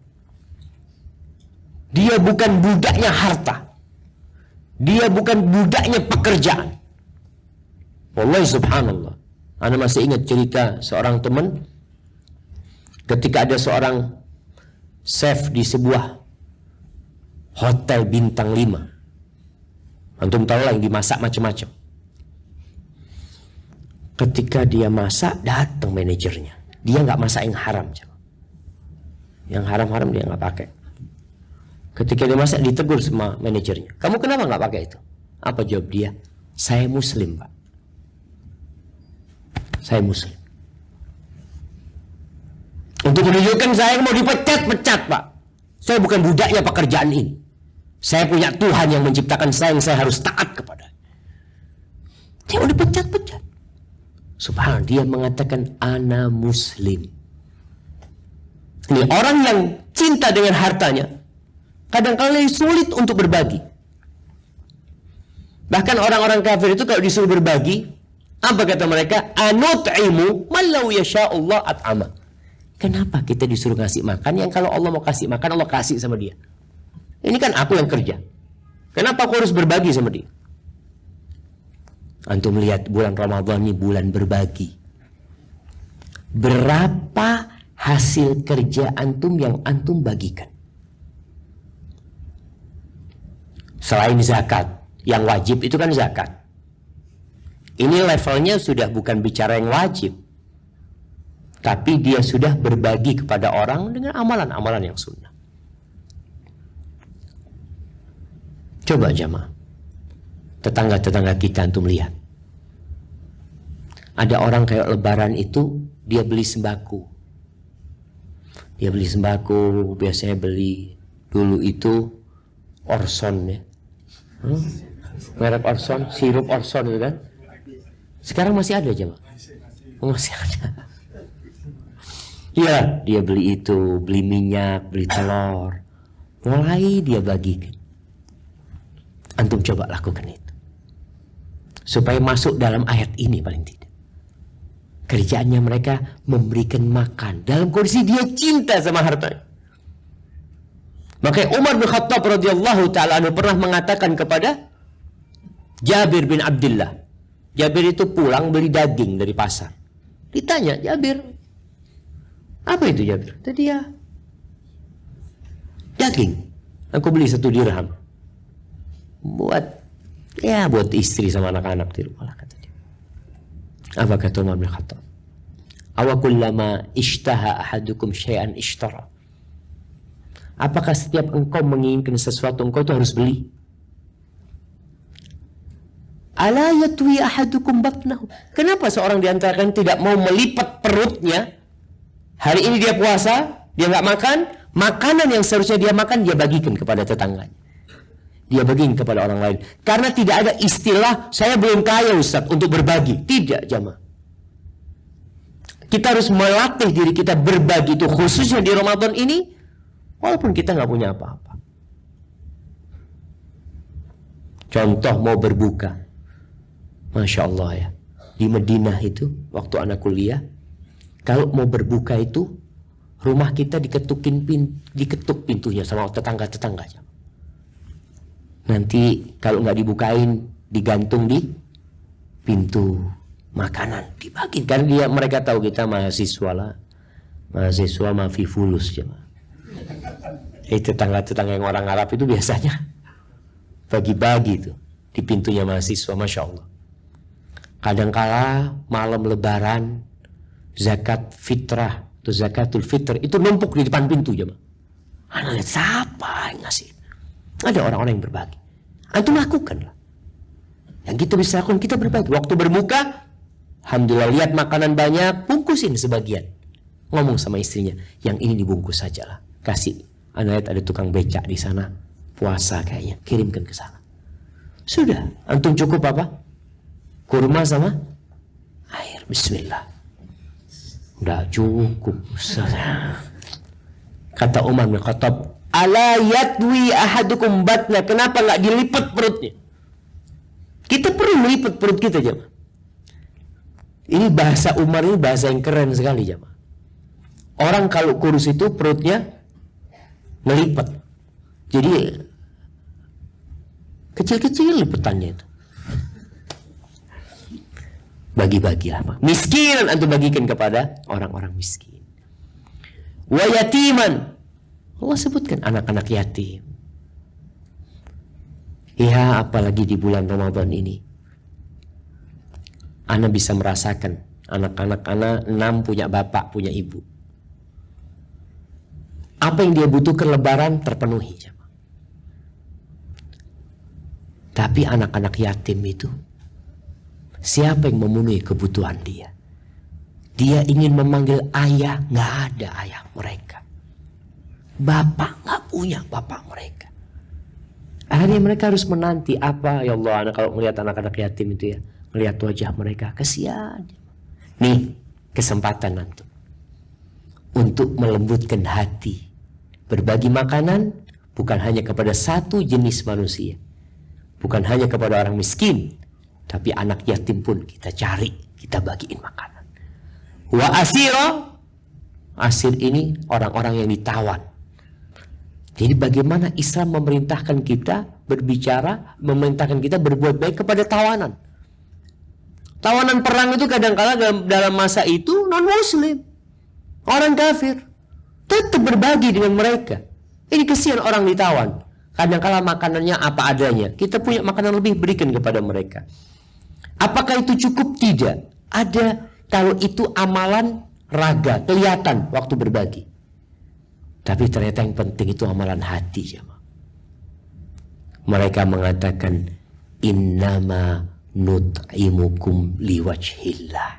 Dia bukan budaknya harta. Dia bukan budaknya pekerjaan. Wallahi subhanallah. Anda masih ingat cerita seorang teman ketika ada seorang chef di sebuah hotel bintang 5. Antum tahu lah yang dimasak macam-macam. Ketika dia masak, datang manajernya. Dia nggak masak yang haram. Yang haram-haram dia nggak pakai. Ketika dia masak, ditegur sama manajernya. Kamu kenapa nggak pakai itu? Apa jawab dia? Saya muslim, Pak. Saya muslim. Untuk menunjukkan saya mau dipecat-pecat, Pak. Saya bukan budaknya pekerjaan ini. Saya punya Tuhan yang menciptakan saya, yang saya harus taat kepada. Dia mau dipecat-pecat. Subhanallah, dia mengatakan ana muslim. Ini orang yang cinta dengan hartanya kadang-kadang sulit untuk berbagi. Bahkan orang-orang kafir itu kalau disuruh berbagi, apa kata mereka? Anut'imu man law yasha'ullah at'ama. Kenapa kita disuruh ngasih makan yang kalau Allah mau kasih makan, Allah kasih sama dia? Ini kan aku yang kerja. Kenapa aku harus berbagi sama dia? Antum lihat bulan Ramadan ini bulan berbagi. Berapa hasil kerja antum yang antum bagikan? Selain zakat, yang wajib itu kan zakat. Ini levelnya sudah bukan bicara yang wajib, tapi dia sudah berbagi kepada orang dengan amalan-amalan yang sunnah. Coba jamaah, tetangga-tetangga kita antum lihat. Ada orang kayak lebaran itu, dia beli sembako. Dia beli sembako, biasanya beli dulu itu Orson ya. Merek Orson, sirup Orson itu kan. Sekarang masih ada aja, Pak. Masih ada. Ya, dia beli itu, beli minyak, beli telur. Mulai dia bagikan. Antum coba lakukan itu. Supaya masuk dalam ayat ini paling tidak. Kerjaannya mereka memberikan makan dalam kondisi dia cinta sama hartanya. Makanya Umar bin Khattab radhiyallahu taala anhu pernah mengatakan kepada Jabir bin Abdullah. Jabir itu pulang beli daging dari pasar. Ditanya, Jabir, apa itu Jabir? Tadi ya, daging. Aku beli 1 dirham. Buat istri sama anak-anak di rumah, kata dia. Apa kata Umar bin Khattab? Awa kullama ishtaha ahadukum syai'an ishtara. Apakah setiap engkau menginginkan sesuatu, engkau itu harus beli? Ala yatwi ahadukum batnahu. Kenapa seorang di antara kalian tidak mau melipat perutnya? Hari ini dia puasa, dia nggak makan, makanan yang seharusnya dia makan dia bagikan kepada tetangganya. Dia bagikan kepada orang lain. Karena tidak ada istilah saya belum kaya Ustaz untuk berbagi. Tidak, jamaah. Kita harus melatih diri kita berbagi itu, khususnya di Ramadan ini. Walaupun kita nggak punya apa-apa. Contoh mau berbuka. Masya Allah ya. Di Madinah itu, waktu anak kuliah, kalau mau berbuka itu, rumah kita diketuk pintunya sama tetangga-tetangga. Nanti kalau nggak dibukain, digantung di pintu makanan. Dibagi. Karena mereka tahu kita mahasiswa lah. Mahasiswa mafi fulus ya. Tetangga-tetangga yang orang Arab itu biasanya bagi-bagi tuh di pintunya mahasiswa, Masya Allah. Kadangkala malam lebaran zakat fitrah atau zakatul fitr itu numpuk di depan pintu jemaah. Anak lihat siapa yang ngasih? Ada orang-orang yang berbagi. Antum lakukanlah. Yang kita bisa lakukan, kita berbagi. Waktu berbuka, alhamdulillah lihat makanan banyak, bungkusin sebagian. Ngomong sama istrinya, yang ini dibungkus sajalah. Kasih. Anda lihat ada tukang becak di sana, puasa kayaknya, kirimkan ke sana. Sudah, antum cukup apa? Kurma sama air. Bismillah. Udah cukup. Kata Umar bin Khattab, ala yatwi ahadukum batna. Kenapa nggak dilipat perutnya? Kita perlu melipat perut kita, jemaah. Ini bahasa Umar, ini bahasa yang keren sekali, jemaah. Orang kalau kurus itu perutnya melipat. Jadi kecil-kecil lipetannya itu. Bagi-bagilah, Pak. Miskinan antum bagikan kepada orang-orang miskin. Wa yatiman. Allah sebutkan anak-anak yatim. Ya, apalagi di bulan Ramadan ini. Ana bisa merasakan anak-anak ana 6 punya bapak, punya ibu. Apa yang dia butuhkan lebaran terpenuhi. Tapi anak-anak yatim itu, siapa yang memenuhi kebutuhan dia? Dia ingin memanggil ayah, nggak ada ayah mereka. Bapak nggak punya bapak mereka. Akhirnya mereka harus menanti apa? Ya Allah, anak kalau melihat anak-anak yatim itu ya, melihat wajah mereka, kasihan. Nih kesempatan antum untuk melembutkan hati. Berbagi makanan bukan hanya kepada satu jenis manusia, bukan hanya kepada orang miskin, tapi anak yatim pun kita cari, kita bagiin makanan. Wa asira, asir ini orang-orang yang ditawan. Jadi bagaimana Islam memerintahkan kita berbicara, memerintahkan kita berbuat baik kepada tawanan. Tawanan perang itu kadang-kala dalam masa itu non-muslim, orang kafir, tetap berbagi dengan mereka. Ini kesian orang ditawan. Kadang-kala makanannya apa adanya. Kita punya makanan lebih, berikan kepada mereka. Apakah itu cukup? Tidak. Ada, kalau itu amalan raga, kelihatan waktu berbagi. Tapi ternyata yang penting itu amalan hati. Mereka mengatakan, innama nut'imukum liwajhillah.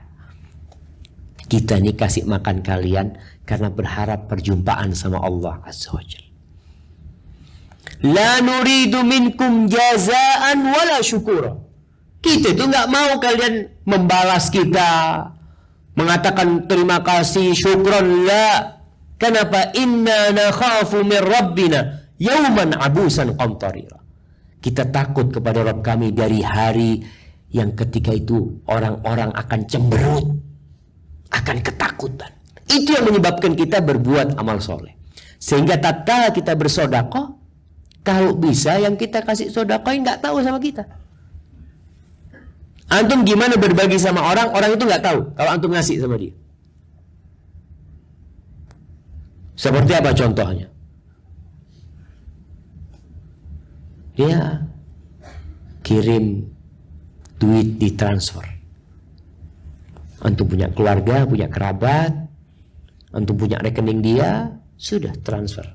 Kita ini kasih makan kalian karena berharap perjumpaan sama Allah Azza wa Jalla. La nuridu minkum jazaan wala syukura. Kita itu nggak mau kalian membalas kita, mengatakan terima kasih, syukron, la. Kenapa? Inna nakhafu min rabbina yawman abusan qamtarira. Kita takut kepada Rabb kami dari hari yang ketika itu orang-orang akan cemberut, akan ketakutan. Itu yang menyebabkan kita berbuat amal soleh. Sehingga tatkala kita bersedekah, kalau bisa yang kita kasih sedekahin nggak tahu sama kita. Antum gimana berbagi sama orang, orang itu nggak tahu kalau antum ngasih sama dia. Seperti apa contohnya? Dia kirim duit ditransfer. Antum punya keluarga, punya kerabat, antum punya rekening dia, sudah transfer.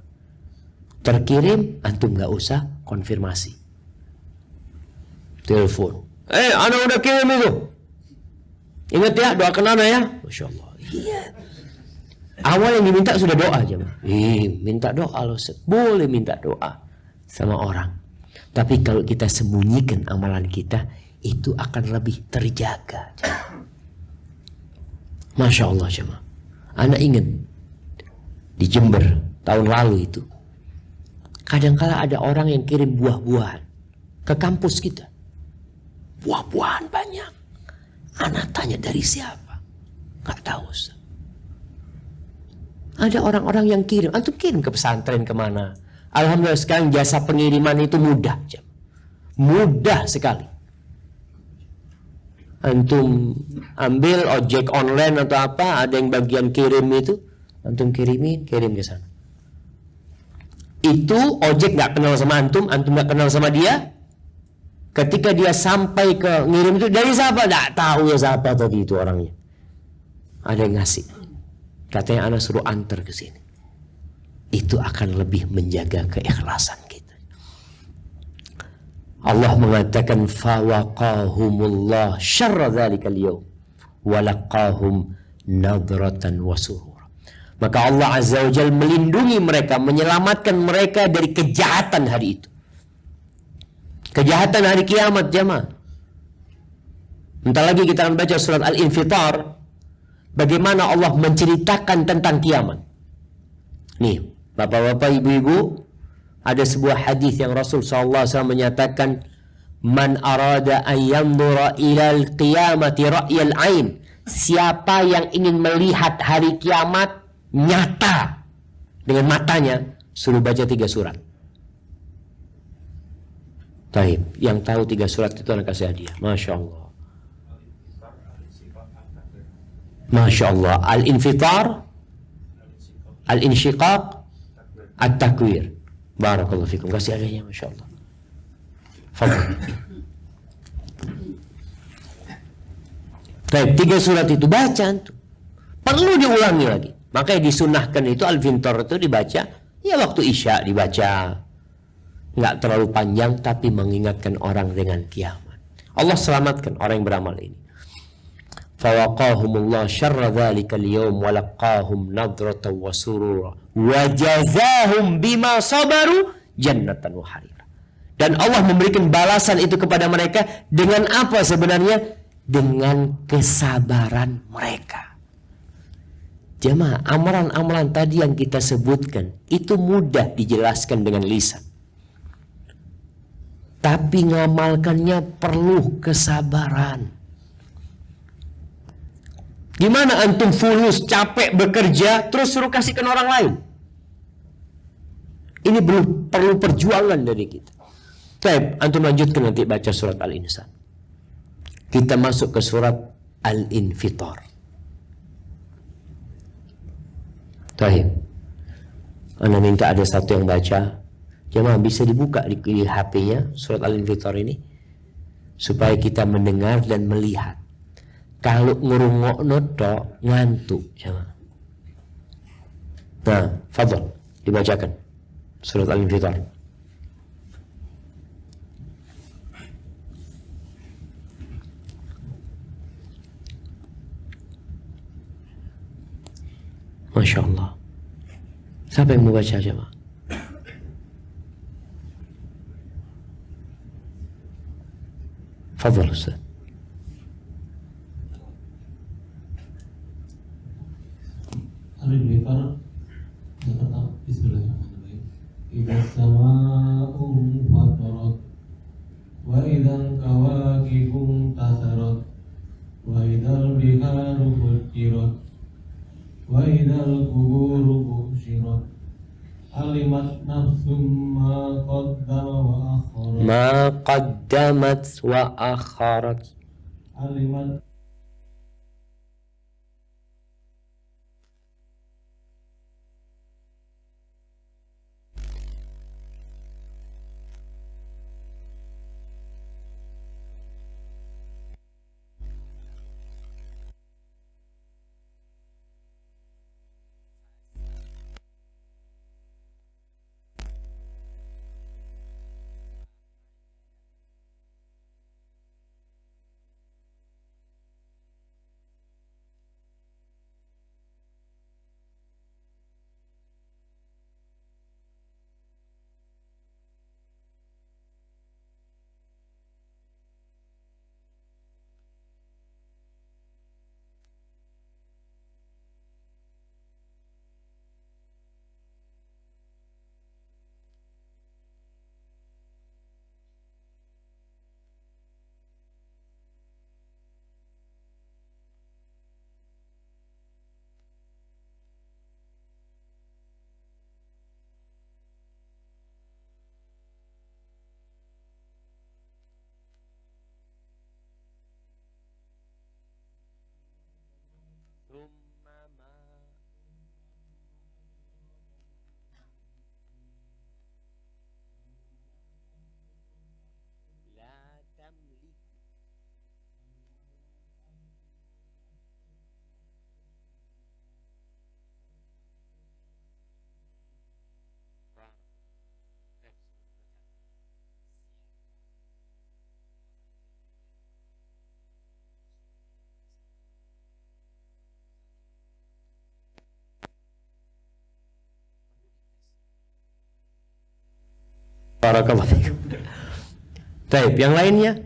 Terkirim, antum nggak usah konfirmasi. Telepon. Ana udah kirim itu. Ingat ya, doakan ana ya. Masya Allah. Iya. Awal yang diminta sudah doa aja. Minta doa loh. Boleh minta doa sama orang. Tapi kalau kita sembunyikan amalan kita, itu akan lebih terjaga. Masya Allah jemaah. Ana ingat di Jember tahun lalu itu. Kadang-kala ada orang yang kirim buah-buahan ke kampus kita. Buah-buahan banyak. Anak tanya dari siapa? Gak tahu. Ada orang-orang yang kirim. Antum kirim ke pesantren kemana? Alhamdulillah sekarang jasa pengiriman itu mudah. Mudah sekali. Antum ambil ojek online atau apa, ada yang bagian kirim itu, antum kirim ke sana. Itu ojek gak kenal sama antum gak kenal sama dia. Ketika dia sampai ke ngirim itu, dari siapa? Gak tahu ya siapa tadi itu orangnya. Ada yang ngasih. Katanya anak suruh antar ke sini. Itu akan lebih menjaga keikhlasan kita. Allah mengatakan fawaqahumullah syarra dzalikal yaum wa laqahum nadratan wa surura. Maka Allah Azza wa Jalla melindungi mereka, menyelamatkan mereka dari kejahatan hari itu. Kejahatan hari kiamat jemaah. Bentar lagi kita akan baca surat Al-Infitar. Bagaimana Allah menceritakan tentang kiamat. Nih, bapak-bapak, ibu-ibu, ada sebuah hadis yang Rasul SAW menyatakan, man arada an yanzura ilal qiyamati ra'yal ain. Siapa yang ingin melihat hari kiamat nyata dengan matanya, suruh baca 3 surat. Taib, yang tahu 3 surat itu anak kasih hadiah. Masya Allah. Masya Allah. Al-Infitar, Al-Insyiqaq, At-Takwir. Barakallahu fikum. Kasih hadiahnya. Masya Allah. Fadhal. Taib, 3 surat itu baca tuh. Perlu diulangi lagi. Makanya disunahkan itu Al-Infitar itu dibaca ya waktu Isya dibaca. Nggak terlalu panjang tapi mengingatkan orang dengan kiamat. Allah selamatkan orang yang beramal ini. Fawaqahumullah syarra dzalikal yaum wa laqahum nadratan wa surura wa jazahum bima sabaru jannatan wa harira. Dan Allah memberikan balasan itu kepada mereka dengan apa sebenarnya? Dengan kesabaran mereka. Jemaah, amalan-amalan tadi yang kita sebutkan itu mudah dijelaskan dengan lisan. Tapi ngamalkannya perlu kesabaran. Gimana antum fulus, capek bekerja, terus suruh kasihkan orang lain? Ini perlu perjuangan dari kita. Baik, antum lanjutkan nanti baca surat Al-Insan. Kita masuk ke surat Al-Infitar. Baik. Anda minta ada satu yang baca. Jemaah bisa dibuka di HP-nya surat Al-Infitar ini supaya kita mendengar dan melihat. Kalau ngurungokno tok ngantuk jemaah. Nah, fadhol dibacakan surat Al-Infitar. Masya Allah. Siapa yang mau baca jemaah? Fadhol Ustaz. Al-Infitar pertama. Bismillahirrahmanirrahim. Idza sama'u fatarat wa idzal kawakibu tasarat wa idzal biharu fujirat wa idzal quburu bushirat alimat nafsum ma qaddama wa akharat Ma qaddamat wa akharat. alimat Barakallahu fiikum. Baik, yang lainnya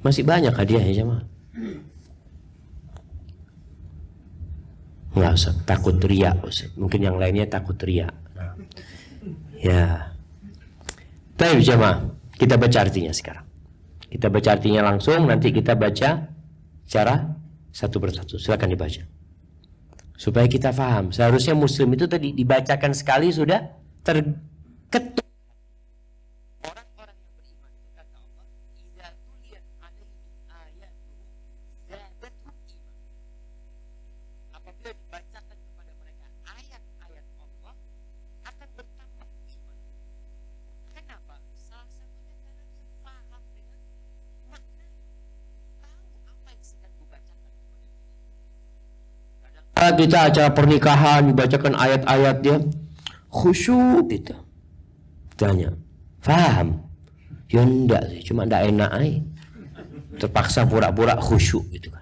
masih banyak hadiahnya jemaah. Nggak usah takut riak, mungkin yang lainnya takut riak. Ya. Baik jemaah, kita baca artinya sekarang. Kita baca artinya langsung, nanti kita baca secara satu persatu. Silakan dibaca. Supaya kita paham. Seharusnya muslim itu tadi dibacakan sekali sudah terketuk. Kita acara pernikahan dibacakan ayat-ayat dia khusyuk gitu. Tanya, paham? Ya enggak sih, cuma enggak enak aja. Terpaksa pura-pura khusyuk gitu kan.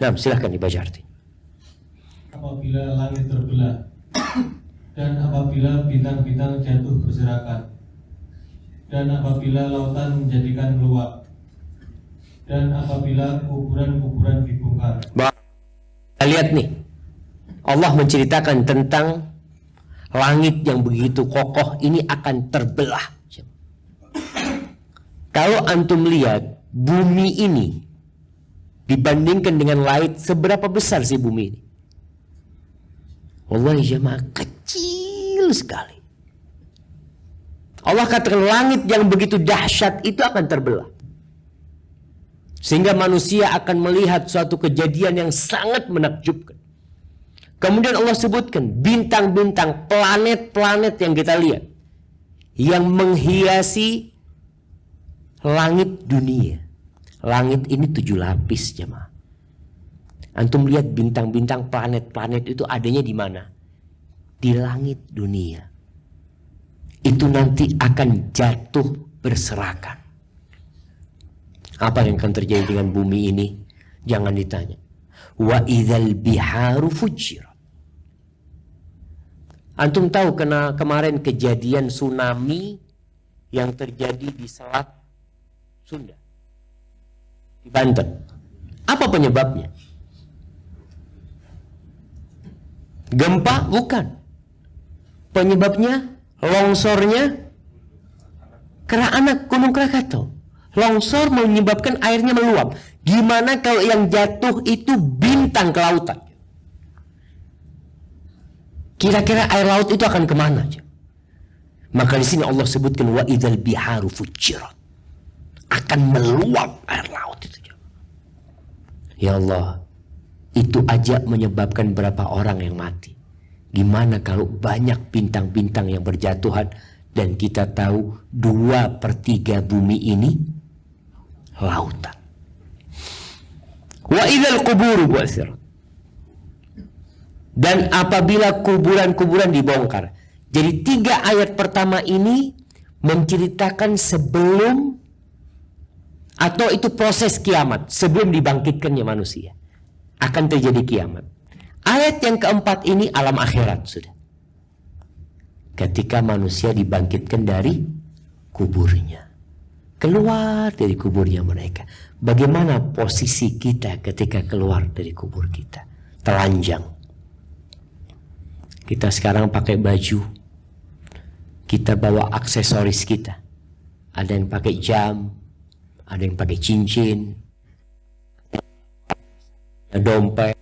Nah, silahkan dibaca arti. Apabila langit terbelah dan apabila bintang-bintang jatuh berserakan dan apabila lautan menjadikan meluap dan apabila kuburan-kuburan dibongkar. Lihat nih, Allah menceritakan tentang langit yang begitu kokoh ini akan terbelah. Kalau antum lihat bumi ini dibandingkan dengan langit, seberapa besar sih bumi ini? Wallahi jemaah, kecil sekali. Allah katakan langit yang begitu dahsyat itu akan terbelah, sehingga manusia akan melihat suatu kejadian yang sangat menakjubkan. Kemudian Allah sebutkan bintang-bintang, planet-planet yang kita lihat, yang menghiasi langit dunia. Langit ini 7 lapis jemaah. Antum lihat bintang-bintang, planet-planet itu adanya di mana? Di langit dunia. Itu nanti akan jatuh berserakan. Apa yang akan terjadi dengan bumi ini? Jangan ditanya. Wa idzal biharu fujirat. Antum tahu kena kemarin kejadian tsunami yang terjadi di Selat Sunda, di Banten. Apa penyebabnya? Gempa? Bukan. Penyebabnya longsornya Anak Gunung Krakatau. Longsor menyebabkan airnya meluap. Gimana kalau yang jatuh itu bintang ke lautan? Kira-kira air laut itu akan kemana? Maka di sini Allah sebutkan wa idzal biharu fujirat. Akan meluap air laut itu. Ya Allah, itu aja menyebabkan berapa orang yang mati. Gimana kalau banyak bintang-bintang yang berjatuhan dan kita tahu 2/3 bumi ini lautan. Wa idzal quburu bu'thirat. Dan apabila kuburan-kuburan dibongkar. Jadi 3 ayat pertama ini menceritakan sebelum atau itu proses kiamat, sebelum dibangkitkannya manusia. Akan terjadi kiamat. Ayat yang keempat ini alam akhirat sudah. Ketika manusia dibangkitkan dari kuburnya. Keluar dari kuburnya mereka. Bagaimana posisi kita ketika keluar dari kubur kita? Telanjang. Kita sekarang pakai baju. Kita bawa aksesoris kita. Ada yang pakai jam, ada yang pakai cincin, ada dompet.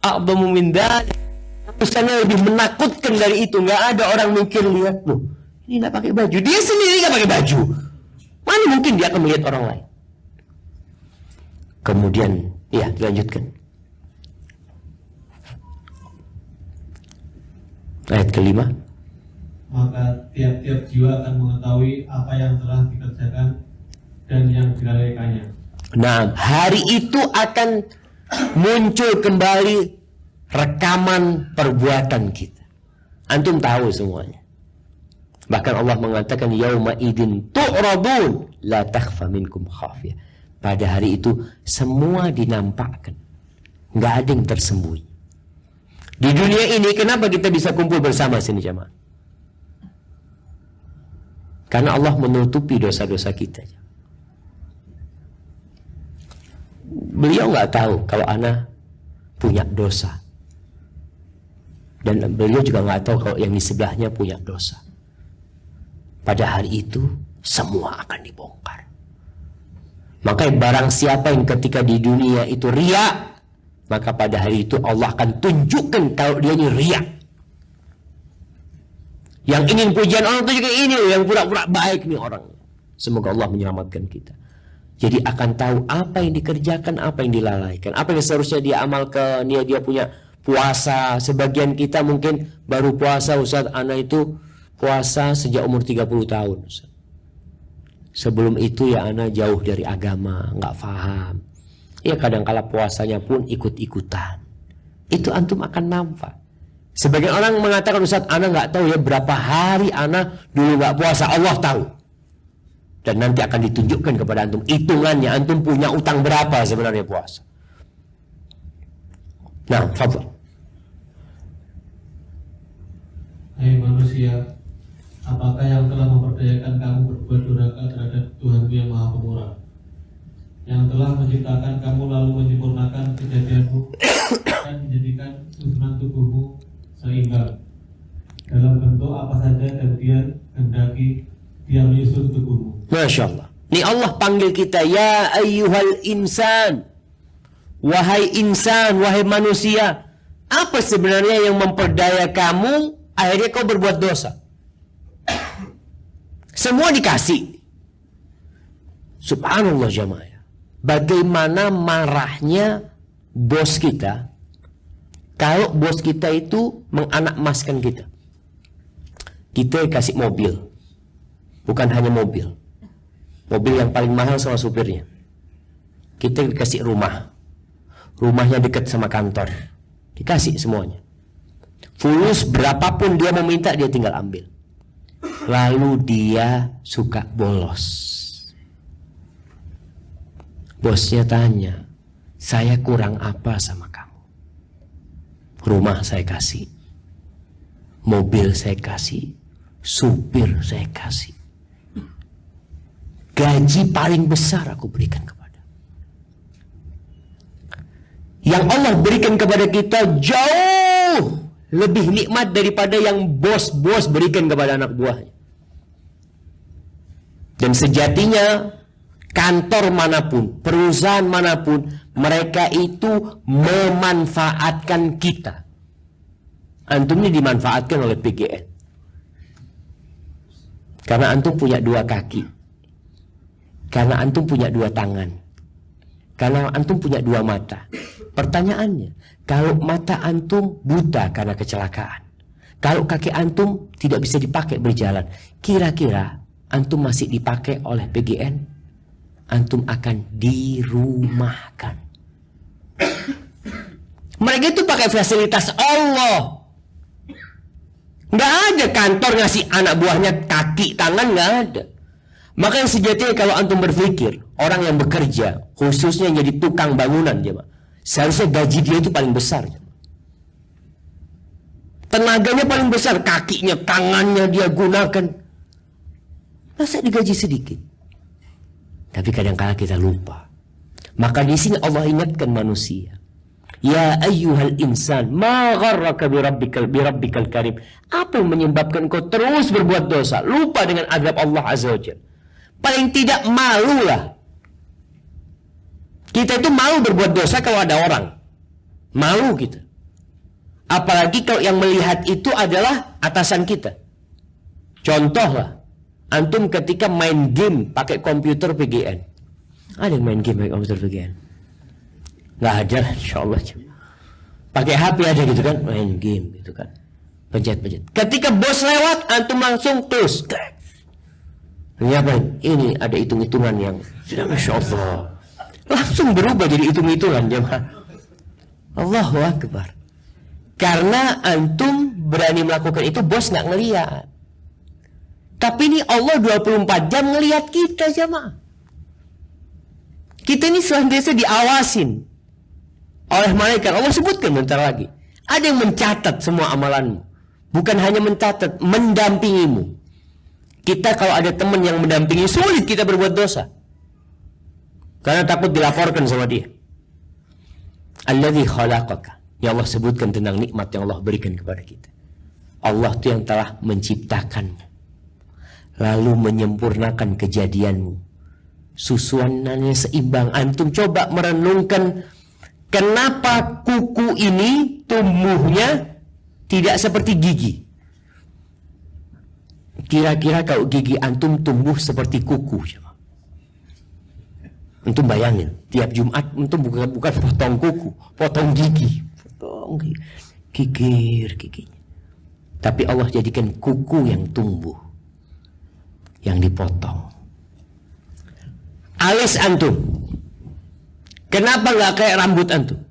A'dhamu min dzalik. Urusannya lebih menakutkan dari itu. Nggak ada orang mikir, lihat loh, ini nggak pakai baju. Dia sendiri nggak pakai baju. Mana mungkin dia akan melihat orang lain? Kemudian, ya dilanjutkan. Ayat kelima. Maka tiap-tiap jiwa akan mengetahui apa yang telah dikerjakan dan yang dilalaikannya. Nah, hari itu akan muncul kembali rekaman perbuatan kita. Antum tahu semuanya. Bahkan Allah mengatakan yauma idin tu'radun la takhfa minkum khafiyah. Pada hari itu semua dinampakkan. Nggak ada yang tersembunyi. Di dunia ini kenapa kita bisa kumpul bersama sini jemaah? Karena Allah menutupi dosa-dosa kita. Beliau nggak tahu kalau ana punya dosa. Dan beliau juga nggak tahu kalau yang di sebelahnya punya dosa. Pada hari itu semua akan dibongkar. Maka barang siapa yang ketika di dunia itu riya, maka pada hari itu Allah akan tunjukkan kalau dia ini riya. Yang ingin pujian orang itu juga ini, yang pura-pura baik nih orang. Semoga Allah menyelamatkan kita. Jadi akan tahu apa yang dikerjakan, apa yang dilalaikan, apa yang seharusnya dia amalkan. Dia punya puasa. Sebagian kita mungkin baru puasa, Ustaz, anak itu puasa sejak umur 30 tahun, Ustaz. Sebelum itu ya anak jauh dari agama, nggak paham. Ya kadang-kala puasanya pun ikut-ikutan. Itu antum akan nampak. Sebagian orang mengatakan, Ustaz, anak nggak tahu ya berapa hari anak dulu nggak puasa. Allah tahu. Dan nanti akan ditunjukkan kepada antum hitungannya, antum punya utang berapa sebenarnya puasa. Nah, fadhal. Hai manusia, apakah yang telah memperdayakan kamu berbuat durhaka terhadap Tuhanmu yang Maha Pemurah, yang telah menciptakan kamu lalu menyempurnakan kejadianmu dan menjadikan susunan tubuhmu seimbang dalam bentuk apa saja dan dia hendaki dia menyusun tubuhmu. Masya Allah. Ini Allah panggil kita, ya ayyuhal insan. Wahai insan, wahai manusia. Apa sebenarnya yang memperdaya kamu akhirnya kau berbuat dosa? Semua dikasih. Subhanallah jamaah. Bagaimana marahnya bos kita kalau bos kita itu menganakmaskan kita. Kita kasih mobil. Bukan hanya mobil. Mobil yang paling mahal sama supirnya. Kita dikasih rumah. Rumahnya dekat sama kantor. Dikasih semuanya. Fulus berapapun dia meminta, dia tinggal ambil. Lalu dia suka bolos. Bosnya tanya, saya kurang apa sama kamu? Rumah saya kasih. Mobil saya kasih. Supir saya kasih. Gaji paling besar aku berikan kepada. Yang Allah berikan kepada kita jauh lebih nikmat daripada yang bos-bos berikan kepada anak buahnya. Dan sejatinya kantor manapun, perusahaan manapun, mereka itu memanfaatkan kita. Antum ini dimanfaatkan oleh PGN. Karena antum punya dua kaki. Karena antum punya dua tangan. Karena antum punya dua mata. Pertanyaannya, kalau mata antum buta karena kecelakaan, kalau kaki antum tidak bisa dipakai berjalan, kira-kira antum masih dipakai oleh PGN? Antum akan dirumahkan. Mereka itu pakai fasilitas Allah. Nggak ada kantor ngasih anak buahnya kaki, tangan, nggak ada. Maka yang sejatinya kalau antum berpikir, orang yang bekerja, khususnya yang jadi tukang bangunan, jemaah, seharusnya gaji dia itu paling besar. Tenaganya paling besar, kakinya, tangannya dia gunakan. Masa digaji sedikit? Tapi kadang-kala kita lupa. Maka di sini Allah ingatkan manusia. Ya ayyuhal insan, ma gharraka birabbikal karim. Apa yang menyebabkan kau terus berbuat dosa, lupa dengan azab Allah Azza wa Jalla? Paling tidak malulah. Kita itu malu berbuat dosa kalau ada orang. Malu kita. Apalagi kalau yang melihat itu adalah atasan kita. Contohlah, antum ketika main game pakai komputer PGN. Ada yang main game pakai komputer PGN? Nggak ada, insyaallah. Pakai HP aja gitu kan, main game gitu kan. Pencet-pencet. Ketika bos lewat, antum langsung terus. Ini apa? Ini ada hitung-hitungan yang sudah Masya Allah. Langsung berubah jadi hitung-hitungan jemaah. Allahu Akbar. Karena antum berani melakukan itu, bos nggak ngelihat. Tapi ini Allah 24 jam ngelihat kita jemaah. Kita ini senantiasa diawasin oleh malaikat. Allah sebutkan bentar lagi. Ada yang mencatat semua amalanmu. Bukan hanya mencatat, mendampingimu. Kita kalau ada teman yang mendampingi, sulit kita berbuat dosa. Karena takut dilaporkan sama dia. Alladzi khalaqaka yang Allah sebutkan tentang nikmat yang Allah berikan kepada kita. Allah itu yang telah menciptakanmu, lalu menyempurnakan kejadianmu, susunannya seimbang. Antum coba merenungkan, kenapa kuku ini tumbuhnya tidak seperti gigi? Kira-kira kalau gigi antum tumbuh seperti kuku, antum bayangin, tiap Jumat antum bukan potong kuku, potong gigi, potong gigir giginya. Tapi Allah jadikan kuku yang tumbuh, yang dipotong. Alis antum, kenapa nggak kayak rambut antum?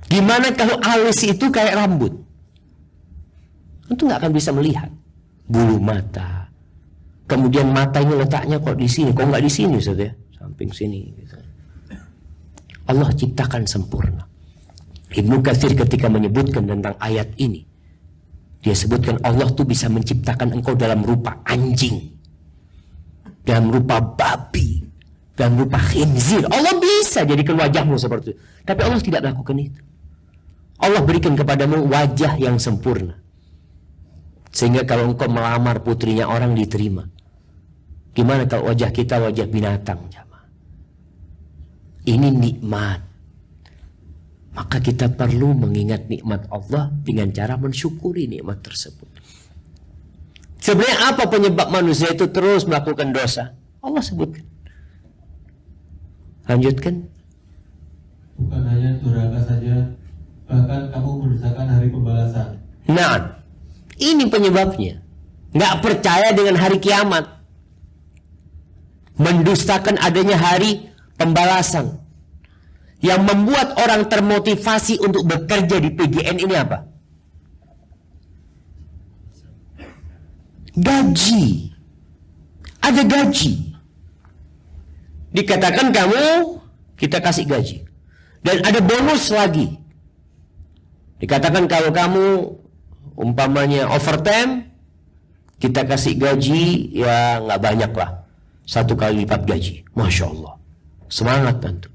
Gimana kalau alis itu kayak rambut? Antum nggak akan bisa melihat bulu mata. Kemudian mata ini letaknya kok di sini, kok nggak di sini, Ustaz ya? Samping sini. Gitu. Allah ciptakan sempurna. Ibnu Katsir ketika menyebutkan tentang ayat ini, dia sebutkan Allah tuh bisa menciptakan engkau dalam rupa anjing, dalam rupa babi, dalam rupa khinzir. Allah bisa jadikan wajahmu seperti itu. Tapi Allah tidak lakukan itu. Allah berikan kepadamu wajah yang sempurna, sehingga kalau engkau melamar putrinya orang diterima. Gimana kalau wajah kita wajah binatang? Ini nikmat. Maka kita perlu mengingat nikmat Allah dengan cara mensyukuri nikmat tersebut. Sebenarnya apa penyebab manusia itu terus melakukan dosa? Allah sebutkan. Lanjutkan. Bukan hanya durhaka saja, bahkan kamu mendustakan hari pembalasan. Nah, ini penyebabnya. Nggak percaya dengan hari kiamat, mendustakan adanya hari pembalasan. Yang membuat orang termotivasi untuk bekerja di PGN ini apa? Gaji. Ada gaji. Dikatakan kamu, kita kasih gaji. Dan ada bonus lagi. Dikatakan kalau kamu umpamanya overtime, kita kasih gaji ya nggak banyak lah, 1 kali lipat gaji. Masya Allah, semangat tentu.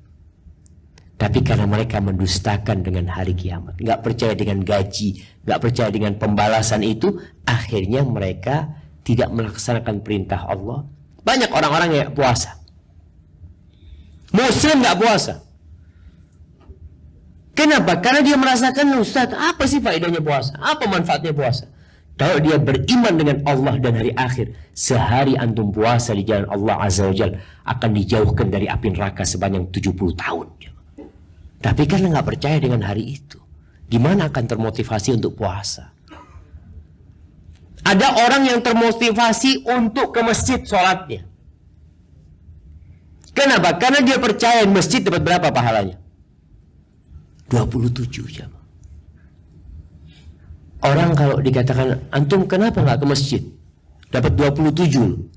Tapi karena mereka mendustakan dengan hari kiamat, nggak percaya dengan gaji, nggak percaya dengan pembalasan itu, akhirnya mereka tidak melaksanakan perintah Allah. Banyak orang-orang yang puasa, Muslim nggak puasa. Kenapa? Karena dia merasakan, Ustaz, apa sih faedahnya puasa? Apa manfaatnya puasa? Kalau dia beriman dengan Allah dan hari akhir, sehari antum puasa di jalan Allah Azza wa Jalla akan dijauhkan dari api neraka sepanjang 70 tahun. Tapi karena nggak percaya dengan hari itu, gimana akan termotivasi untuk puasa? Ada orang yang termotivasi untuk ke masjid sholatnya. Kenapa? Karena dia percaya masjid dapat berapa pahalanya? 27 jam. Orang kalau dikatakan, antum kenapa nggak ke masjid? Dapat 27 loh.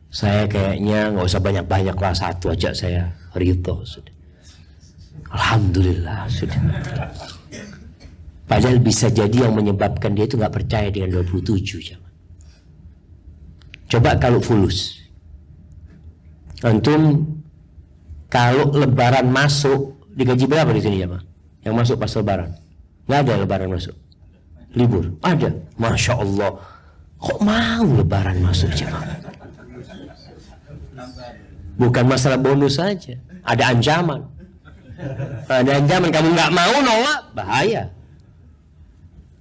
Saya kayaknya nggak usah banyak-banyak lah, 1 aja saya ridho sudah. Alhamdulillah sudah. Padahal bisa jadi yang menyebabkan dia itu nggak percaya dengan 27 jam. Coba kalau fulus, antum kalau lebaran masuk digaji berapa di sini jamaah? Yang masuk pas lebaran? Nggak ada lebaran masuk. Libur ada. Masya Allah. Kok mau lebaran masuk jamaah? Bukan masalah bonus saja, ada ancaman. Ada ancaman, kamu nggak mau nolak, bahaya.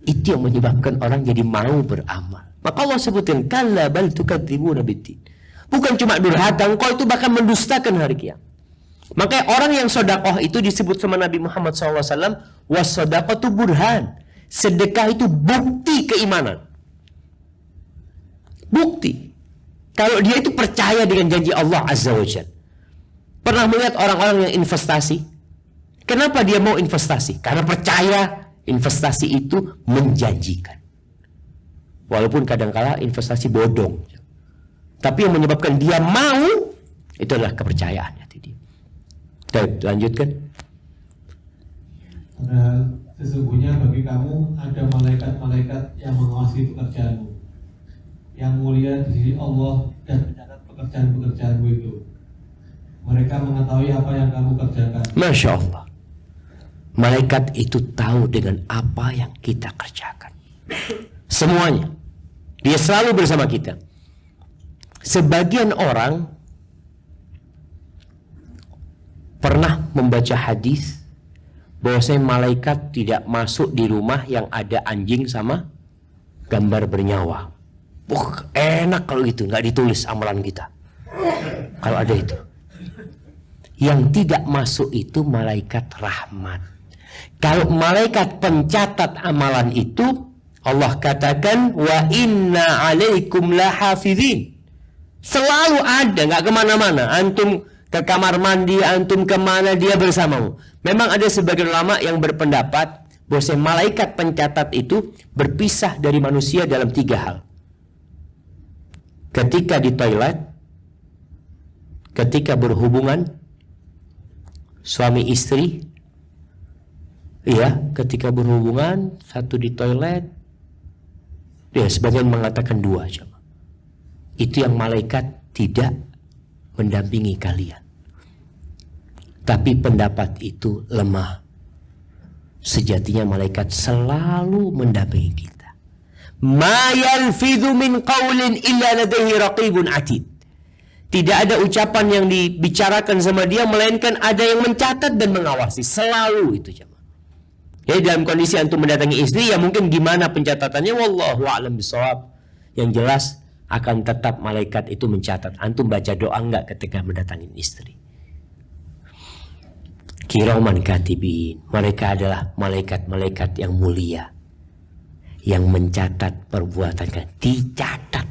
Itu yang menyebabkan orang jadi mau beramal. Maka Allah sebutkan, kalla bal tukadzibuna biddin. Bukan cuma durhaka, engkau itu bahkan mendustakan hari kiamat. Makanya orang yang sedekah itu disebut sama Nabi Muhammad SAW, was-shadaqatu burhan. Sedekah itu bukti keimanan. Bukti. Kalau dia itu percaya dengan janji Allah Azza wa Jalla. Pernah melihat orang-orang yang investasi? Kenapa dia mau investasi? Karena percaya investasi itu menjanjikan. Walaupun kadang-kala investasi bodong. Tapi yang menyebabkan dia mau, itu adalah kepercayaan. Baik, lanjutkan. Padahal sesungguhnya bagi kamu ada malaikat-malaikat yang mengawasi pekerjaanmu, yang mulia di sisi Allah dan mencatat pekerjaan-pekerjaanmu itu. Mereka mengetahui apa yang kamu kerjakan. Masya Allah. Malaikat itu tahu dengan apa yang kita kerjakan. Semuanya. Dia selalu bersama kita. Sebagian orang pernah membaca hadis bahwasanya malaikat tidak masuk di rumah yang ada anjing sama gambar bernyawa. Enak kalau gitu, nggak ditulis amalan kita. Kalau ada itu. Yang tidak masuk itu malaikat rahmat. Kalau malaikat pencatat amalan itu, Allah katakan wa inna alaikum lahafizin. Selalu ada, nggak kemana-mana. Antum ke kamar mandi, antum kemana, dia bersamamu. Memang ada sebagian ulama yang berpendapat bahwa malaikat pencatat itu berpisah dari manusia dalam 3 hal. Ketika di toilet, ketika berhubungan suami istri, ketika berhubungan, satu di toilet, sebagian mengatakan 2 aja. Itu yang malaikat tidak mendampingi kalian. Tapi pendapat itu lemah. Sejatinya malaikat selalu mendampingi kita. Ma yalfidhu min qawlin illa ladaihi raqibun atid. Tidak ada ucapan yang dibicarakan sama dia melainkan ada yang mencatat dan mengawasi. Selalu itu jemaah. Jadi dalam kondisi antum mendatangi istri, ya mungkin gimana pencatatannya, wallahu a'lam bishawab. Yang jelas akan tetap malaikat itu mencatat. Antum baca doa enggak ketika mendatangi istri? Kiraman katibin. Mereka adalah malaikat-malaikat yang mulia, yang mencatat perbuatan kan. Dicatat.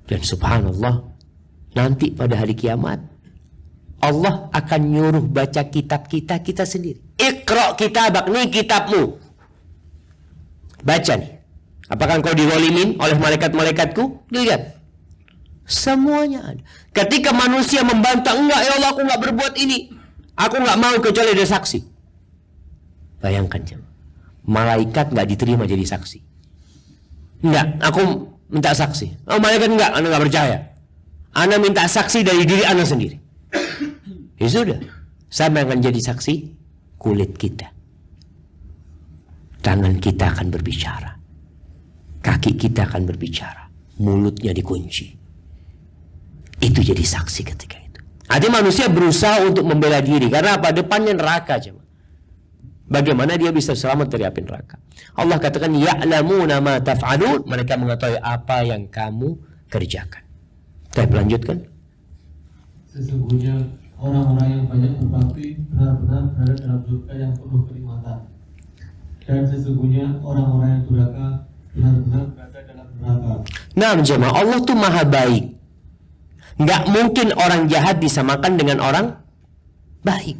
Dan subhanallah, nanti pada hari kiamat Allah akan nyuruh baca kitab kita sendiri. Iqra kitabak, nih kitabmu. Baca nih. Apakah engkau dirolimin oleh malaikat-malaikatku? Lihat. Semuanya ada. Ketika manusia membantah, enggak ya Allah, aku enggak berbuat ini. Aku enggak mau kecuali ada saksi. Bayangkan jemaah. Malaikat enggak diterima jadi saksi. Enggak, aku minta saksi. Oh, malaikat enggak, Anda enggak percaya. Anda minta saksi dari diri Anda sendiri. Ya sudah. Sama akan jadi saksi kulit kita. Tangan kita akan berbicara. Kaki kita akan berbicara. Mulutnya dikunci. Itu jadi saksi ketika itu. Artinya manusia berusaha untuk membela diri. Karena apa? Depannya neraka. Bagaimana dia bisa selamat dari api neraka? Allah katakan, ya'lamuna ma taf'alun. Mereka mengetahui apa yang kamu kerjakan. Kita lanjutkan. Sesungguhnya orang-orang yang banyak berbakti benar-benar berada dalam surga yang penuh kenikmatan. Dan sesungguhnya orang-orang yang durhaka benar-benar berada dalam neraka. Nah, jemaah, Allah tuh maha baik. Nggak mungkin orang jahat disamakan dengan orang baik.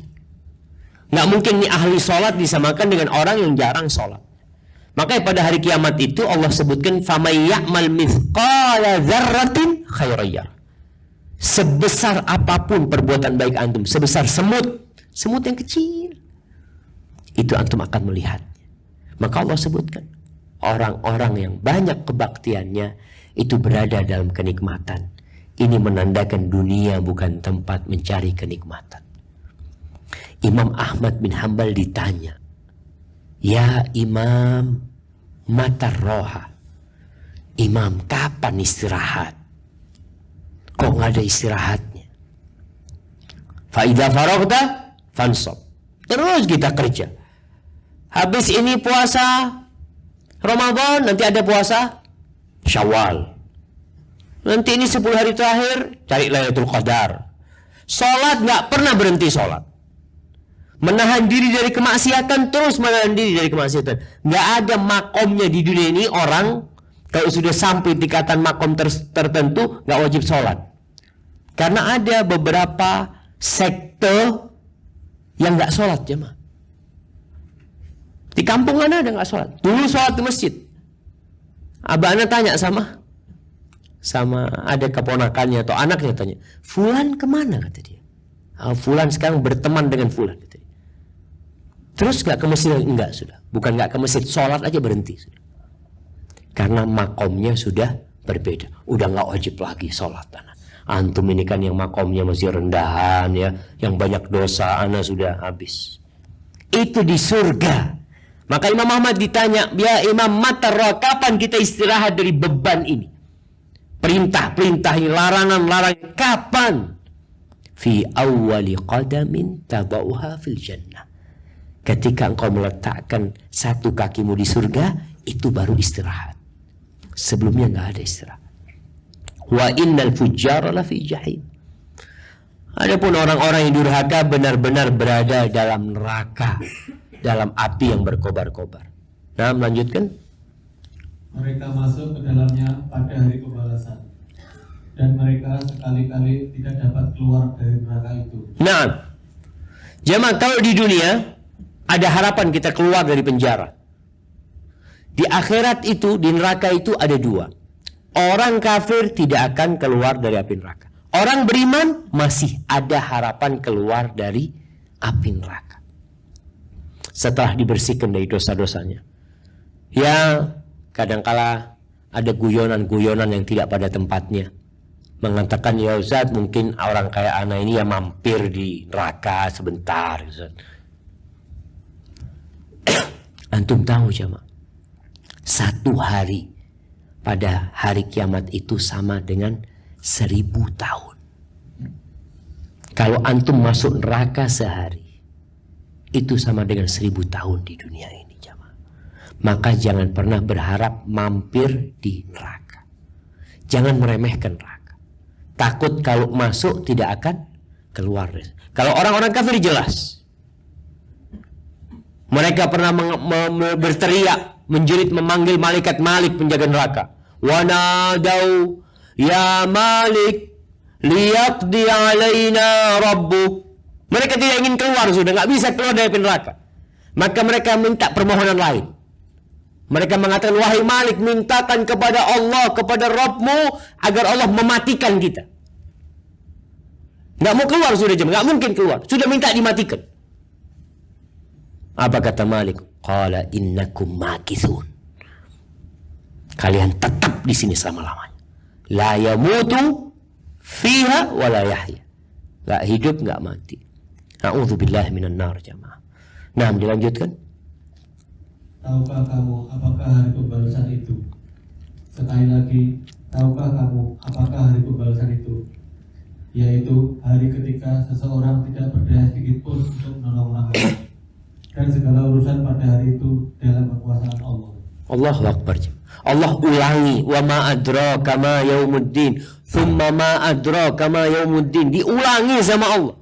Nggak mungkin nih ahli sholat disamakan dengan orang yang jarang sholat. Makanya pada hari kiamat itu Allah sebutkan famay ya'mal mithqala dzarratin khairan yarah. Sebesar apapun perbuatan baik antum, sebesar semut yang kecil, itu antum akan melihatnya. Maka Allah sebutkan orang-orang yang banyak kebaktiannya itu berada dalam kenikmatan. Ini menandakan dunia bukan tempat mencari kenikmatan. Imam Ahmad bin Hanbal ditanya, ya Imam, mata roha. Imam, kapan istirahat? Kok nggak ada istirahatnya? Fa'idha faragta fansab. Terus kita kerja. Habis ini puasa Ramadan, nanti ada puasa Syawal. Nanti ini 10 hari terakhir cari Lailatul Qadar. Sholat nggak pernah berhenti sholat. Menahan diri dari kemaksiatan, terus menahan diri dari kemaksiatan. Nggak ada makomnya di dunia ini orang kalau sudah sampai tingkatan makom tertentu nggak wajib sholat. Karena ada beberapa sekte yang nggak sholat jemaah. Di kampung mana ada nggak sholat? Dulu sholat di masjid. Abah ana tanya sama ada keponakannya atau anaknya tanya, Fulan kemana kata dia? Fulan sekarang berteman dengan Fulan. Kata dia. Terus nggak ke masjid? Enggak, sudah. Bukan nggak ke masjid, sholat aja berhenti. Sudah. Karena makomnya sudah berbeda. Udah nggak wajib lagi sholat. Antum ini kan yang makomnya masih rendahan ya, yang banyak dosa, ana sudah habis. Itu di surga. Maka Imam Ahmad ditanya, ya Imam Matara, kapan kita istirahat dari beban ini? Perintah-perintah ini, larangan-larangan, kapan? Fi awwali qadamin tadauha fil jannah. Ketika engkau meletakkan satu kakimu di surga, itu baru istirahat. Sebelumnya nggak ada istirahat. Wa innal fujjara lafi jahim. Adapun orang-orang yang durhaka benar-benar berada dalam neraka, dalam api yang berkobar-kobar. Nah, melanjutkan. Mereka masuk ke dalamnya pada hari pembalasan, dan mereka sekali-kali tidak dapat keluar dari neraka itu. Nah, jemaah, kalau di dunia ada harapan kita keluar dari penjara. Di akhirat itu, di neraka itu ada dua. Orang kafir tidak akan keluar dari api neraka. Orang beriman masih ada harapan keluar dari api neraka setelah dibersihkan dari dosa-dosanya. Ya, kadangkala ada guyonan-guyonan yang tidak pada tempatnya, mengatakan, ya Ustaz, mungkin orang kayak ana ini ya mampir di neraka sebentar, Ustaz. Antum tahu jemaah, satu hari pada hari kiamat itu sama dengan 1000 tahun. Kalau antum masuk neraka sehari, itu sama dengan 1000 tahun di dunia ini jemaah. Maka jangan pernah berharap mampir di neraka. Jangan meremehkan neraka. Takut kalau masuk tidak akan keluar. Kalau orang-orang kafir jelas, mereka pernah berteriak, menjerit, memanggil malaikat Malik, penjaga neraka. Wanadau ya Malik liyaqdi alaina rabbuk. Mereka tidak ingin keluar, sudah nggak bisa keluar dari neraka. Maka mereka minta permohonan lain. Mereka mengatakan, wahai Malik, mintakan kepada Allah, kepada Rabbmu, agar Allah mematikan kita. Nggak mau keluar sudah, nggak mungkin keluar, sudah minta dimatikan. Apa kata Malik? Qala innakum makithun. Kalian tetap di sini selama-lamanya. La yamutu fiha wa la yahya. Enggak hidup, enggak mati. A'udzubillahi minan nar jamaah. Nah, dilanjutkan. Tahukah kamu apakah hari pembalasan itu? Sekali lagi, tahukah kamu apakah hari pembalasan itu? Yaitu hari ketika seseorang tidak berdaya sedikit pun untuk menolong orang lain. Dan segala urusan pada hari itu dalam kekuasaan Allah. Allahu Akbar. Allah ulangi, wa ma adraka ma yaumuddin, thumma ma adraka ma yaumuddin. Diulangi sama Allah.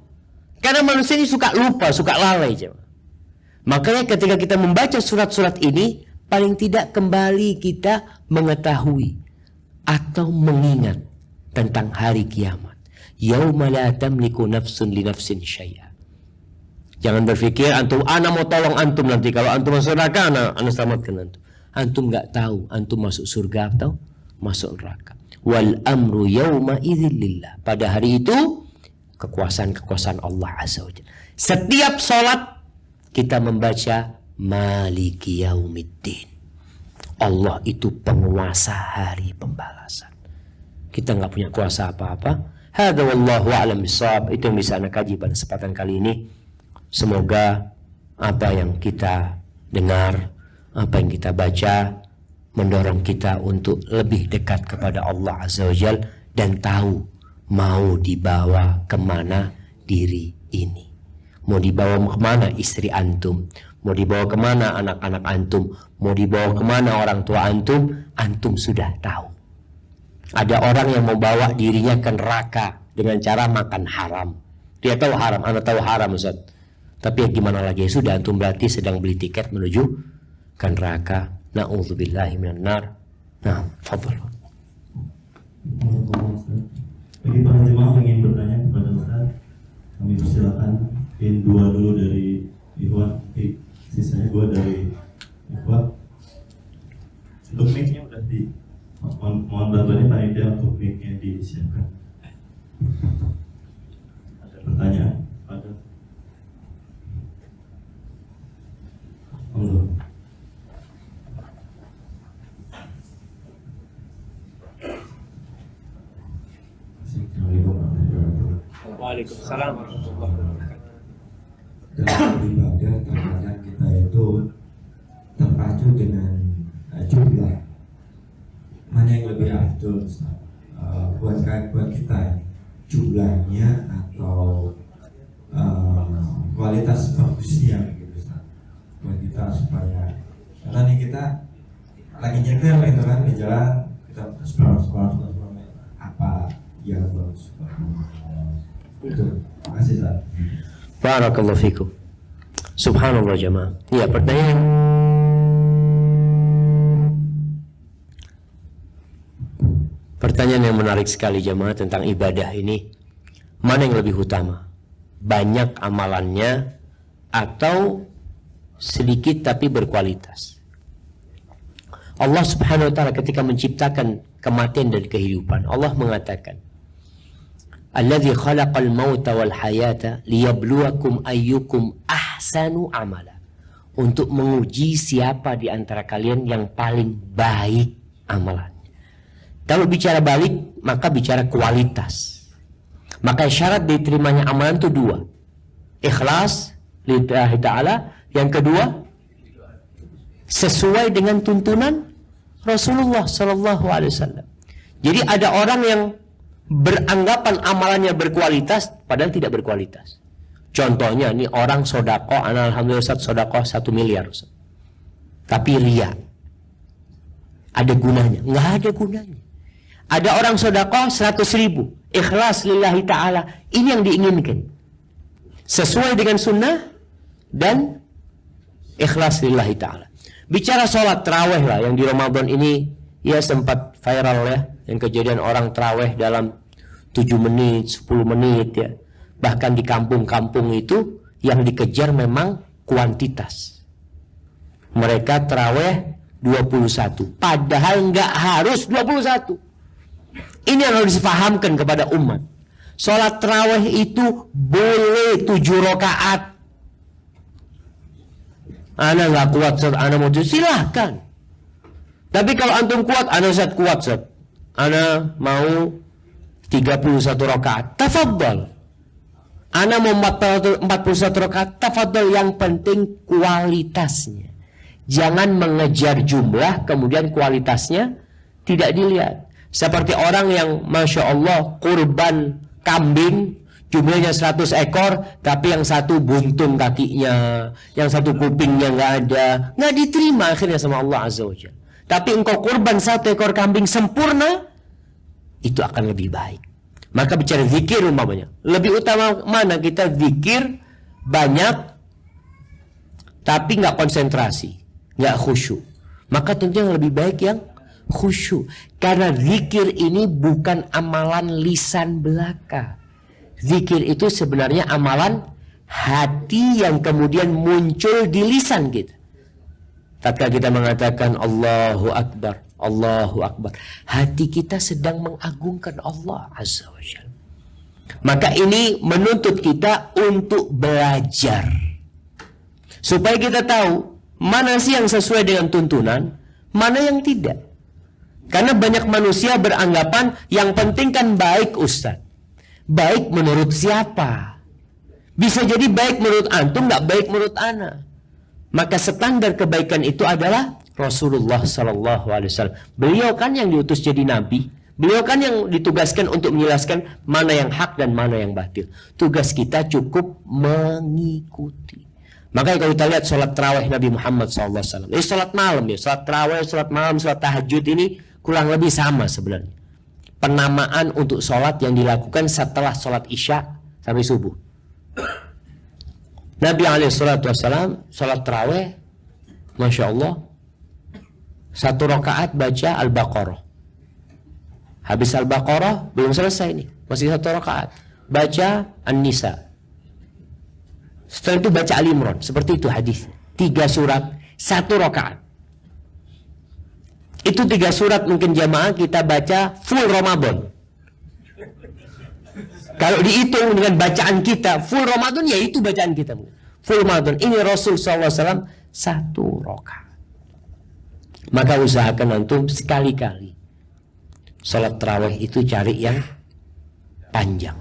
Karena manusia ini suka lupa, suka lalai. Makanya ketika kita membaca surat-surat ini, paling tidak kembali kita mengetahui atau mengingat tentang hari kiamat. Yauma la tamliku nafsun li nafsin syai'a. Jangan berpikir antum, ana mau tolong antum nanti kalau antum masuk neraka, ana selamatkan antum. Antum nggak tahu antum masuk surga atau masuk neraka. Wal amru yauma idzin lillah. Pada hari itu kekuasaan Allah Azza wa Jalla. Setiap sholat kita membaca Maliki Yaumiddin. Allah itu penguasa hari pembalasan. Kita nggak punya kuasa apa-apa. Hadza wallahu a'lam bishawab. Itu yang bisa Anda kaji pada kesempatan kali ini. Semoga apa yang kita dengar, apa yang kita baca mendorong kita untuk lebih dekat kepada Allah Azza wa Jalla dan tahu mau dibawa kemana diri ini. Mau dibawa kemana istri antum, mau dibawa kemana anak-anak antum, mau dibawa kemana orang tua antum, antum sudah tahu. Ada orang yang mau bawa dirinya ke neraka dengan cara makan haram. Dia tahu haram, anda tahu haram Ustaz. Tapi ya gimana lagi, sudah antum berarti sedang beli tiket menuju ke neraka. Na'udzubillahi minan nar. Nah, fadhal. Bagi para jemaah ingin bertanya kepada Ustaz, kami persilakan. Mungkin dua dulu dari Ikhwan, sisanya dua dari Ikhwan. Untuk mic-nya udah di, mohon bantuannya panitia untuk mic-nya disiapkan. Ada pertanyaan? Ada? Allah. Waalaikumsalam warahmatullahi wabarakatuh. Dalam beribadah terkadang kita itu terpacu dengan jumlah. Mana yang lebih afdol, Ustaz? Buat kita ini, jumlahnya atau kualitas bagusnya gitu, Ustaz. Buat kita supaya karena nih kita lagi nyetir gitu kan di jalan, kita sekolah apa yang bagus. Itu. Terima kasih, Ustaz. Barakallahu fikum. Subhanallah jemaah. Iya, pertanyaan yang menarik sekali jemaah tentang ibadah ini. Mana yang lebih utama? Banyak amalannya atau sedikit tapi berkualitas? Allah Subhanahu wa taala ketika menciptakan kematian dan kehidupan, Allah mengatakan, Alladzi khalaqal mauta wal hayata liyabluwakum ayyukum ahsanu amala. Untuk menguji siapa di antara kalian yang paling baik amalannya. Kalau bicara balik, maka bicara kualitas. Maka syarat diterimanya amalan itu dua. Ikhlas lillahi ta'ala. Yang kedua, sesuai dengan tuntunan Rasulullah sallallahu alaihi wasallam. Jadi ada orang yang beranggapan amalannya berkualitas padahal tidak berkualitas. Contohnya ini orang sodako, alhamdulillah Ustaz, sodako 1 miliar Ustaz. Tapi ria. Ada gunanya? Nggak ada gunanya. Ada orang sodako 100.000, ikhlas lillahi ta'ala. Ini yang diinginkan, sesuai dengan sunnah dan ikhlas lillahi ta'ala. Bicara sholat tarawih lah, yang di Ramadan ini ya sempat viral ya, yang kejadian orang tarawih dalam 7 menit, 10 menit ya. Bahkan di kampung-kampung itu yang dikejar memang kuantitas. Mereka tarawih 21, padahal nggak harus 21. Ini yang harus difahamkan kepada umat. Sholat tarawih itu boleh 7 rakaat. Ana nggak kuat, ana mau silahkan. Tapi kalau antum kuat, ana kuat, ana mau 31 rakaat, tafadhal. Ana mau 41 rakaat, tafadhal. Yang penting kualitasnya. Jangan mengejar jumlah kemudian kualitasnya tidak dilihat. Seperti orang yang Masya Allah kurban kambing jumlahnya 100 ekor, tapi yang satu buntung kakinya, yang satu kupingnya nggak ada, nggak diterima akhirnya sama Allah Azza wa Jalla. Tapi engkau kurban 1 ekor kambing sempurna, itu akan lebih baik. Maka bicara zikir umpamanya, lebih utama mana kita zikir banyak tapi nggak konsentrasi, nggak khusyuk. Maka tentu yang lebih baik yang khusyuk. Karena zikir ini bukan amalan lisan belaka. Zikir itu sebenarnya amalan hati yang kemudian muncul di lisan kita. Tatkala kita mengatakan Allahu Akbar, Allahu Akbar, hati kita sedang mengagungkan Allah Azza wa Jalla. Maka ini menuntut kita untuk belajar, supaya kita tahu mana sih yang sesuai dengan tuntunan, mana yang tidak. Karena banyak manusia beranggapan yang penting kan baik Ustaz. Baik menurut siapa? Bisa jadi baik menurut antum, nggak baik menurut ana. Maka standar kebaikan itu adalah Rasulullah Sallallahu Alaihi Wasallam. Beliau kan yang diutus jadi nabi. Beliau kan yang ditugaskan untuk menjelaskan mana yang hak dan mana yang batil. Tugas kita cukup mengikuti. Makanya kalau kita lihat sholat tarawih Nabi Muhammad SAW, ini sholat malam ya, sholat tarawih, sholat malam, sholat tahajud ini kurang lebih sama sebenarnya. Penamaan untuk sholat yang dilakukan setelah sholat isya sampai subuh. Nabi SAW sholat tarawih, Masya Allah, 1 rakaat baca Al-Baqarah. Habis Al-Baqarah belum selesai nih, masih 1 rakaat baca An-Nisa. Setelah itu baca Al-Imran. Seperti itu hadis. 3 surat 1 rakaat. Itu 3 surat mungkin jamaah kita baca full Ramadan. Kalau dihitung dengan bacaan kita full Ramadan, ya itu bacaan kita full Ramadan. Ini Rasul SAW 1 rakaat. Maka usahakan antum sekali-kali salat tarawih itu cari yang panjang.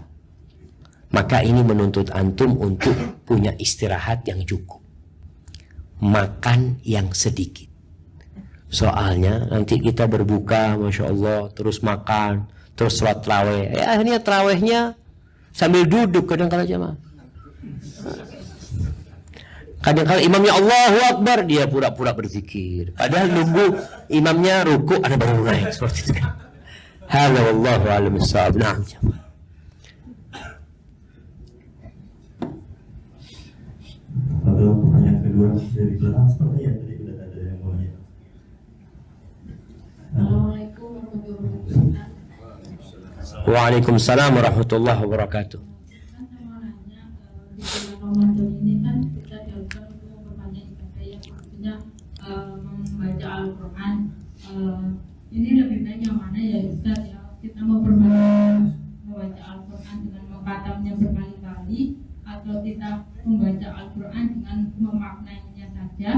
Maka ini menuntut antum untuk punya istirahat yang cukup, makan yang sedikit. Soalnya nanti kita berbuka, Masya Allah, terus makan, terus sholat taraweh. Ya akhirnya tarawehnya sambil duduk kadang-kadang jamaah. Kadang-kadang imamnya Allahu Akbar, dia pura-pura berzikir. Padahal nunggu imamnya ruku, ada baru naik seperti itu. Hadza wallahu a'lam bissawab. Na'am. Atau pertanyaan kedua dari belakang seperti ya tadi udah ada yang mau nanya. Assalamualaikum warahmatullahi wabarakatuh. Waalaikumsalam warahmatullahi wabarakatuh. Kan saya mau nanya, di bulan Ramadan ini kan kita diharuskan untuk memperbanyak ibadah yang artinya membaca Al-Quran. Ini lebih baik yang mana ya Ustaz ya? Kita memperbanyak membaca Al-Quran dengan mengkatamnya berkali-kali, atau kita membaca Al-Quran dengan memaknainya saja?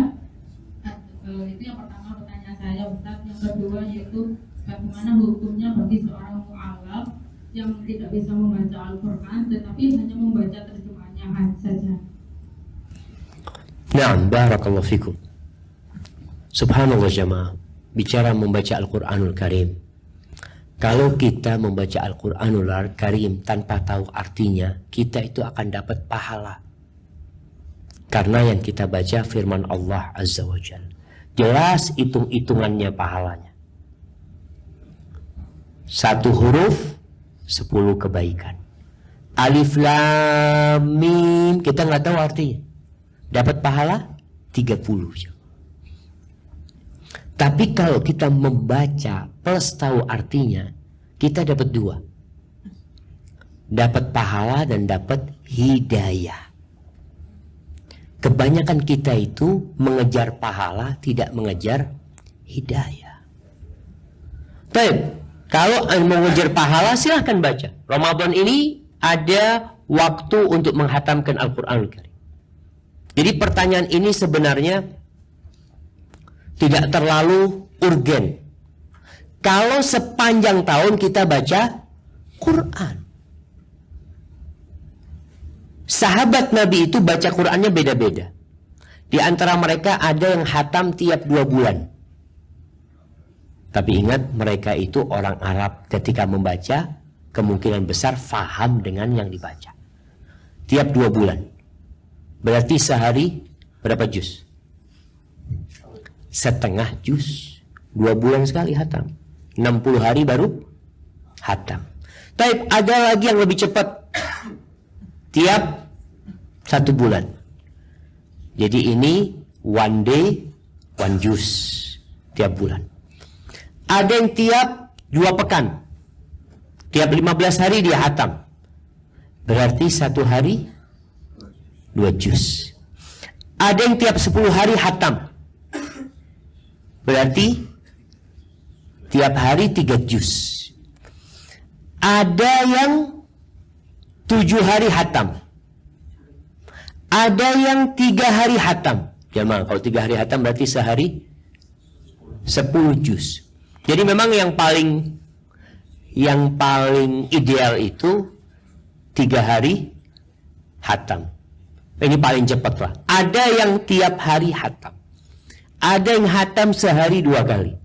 Itu yang pertama pertanyaan saya Ustaz. Yang kedua yaitu bagaimana hukumnya bagi seorang mu'alaf yang tidak bisa membaca Al-Quran tetapi hanya membaca terjemahannya saja? Naam, barakallahu fikum. Subhanallah jamaah, bicara membaca Al-Quranul Karim. Kalau kita membaca Al-Quranul Karim tanpa tahu artinya, kita itu akan dapat pahala. Karena yang kita baca firman Allah Azza wa Jalla. Jelas hitung-hitungannya pahalanya. 1 huruf 10 kebaikan. Alif Lam Mim kita nggak tahu artinya, dapat pahala 30. Tapi kalau kita membaca plus tahu artinya, kita dapat 2. Dapat pahala dan dapat hidayah. Kebanyakan kita itu mengejar pahala, tidak mengejar hidayah. Baik, kalau mau mengejar pahala silahkan baca. Ramadan ini ada waktu untuk menghatamkan Al-Quranul Karim. Jadi pertanyaan ini sebenarnya tidak terlalu urgen. Kalau sepanjang tahun kita baca Quran. Sahabat Nabi itu baca Qurannya beda-beda. Di antara mereka ada yang hatam tiap 2 bulan. Tapi ingat, mereka itu orang Arab. Ketika membaca, kemungkinan besar faham dengan yang dibaca. Tiap 2 bulan. Berarti sehari berapa juz? Setengah juz. 2 bulan sekali hatam. 60 hari baru hatam. Tapi ada lagi yang lebih cepat. Tiap 1 bulan. Jadi ini 1 day 1 juz tiap bulan. Ada yang tiap 2 pekan. Tiap 15 hari dia hatam. Berarti 1 hari 2 juz. Ada yang tiap 10 hari hatam. Berarti tiap hari 3 juz. Ada yang 7 hari hatam. Ada yang 3 hari hatam. Jemaah, kalau 3 hari hatam berarti sehari 10 juz. Jadi memang yang paling ideal itu 3 hari hatam. Ini paling cepat lah. Ada yang tiap hari hatam. Ada yang hatam sehari 2 kali.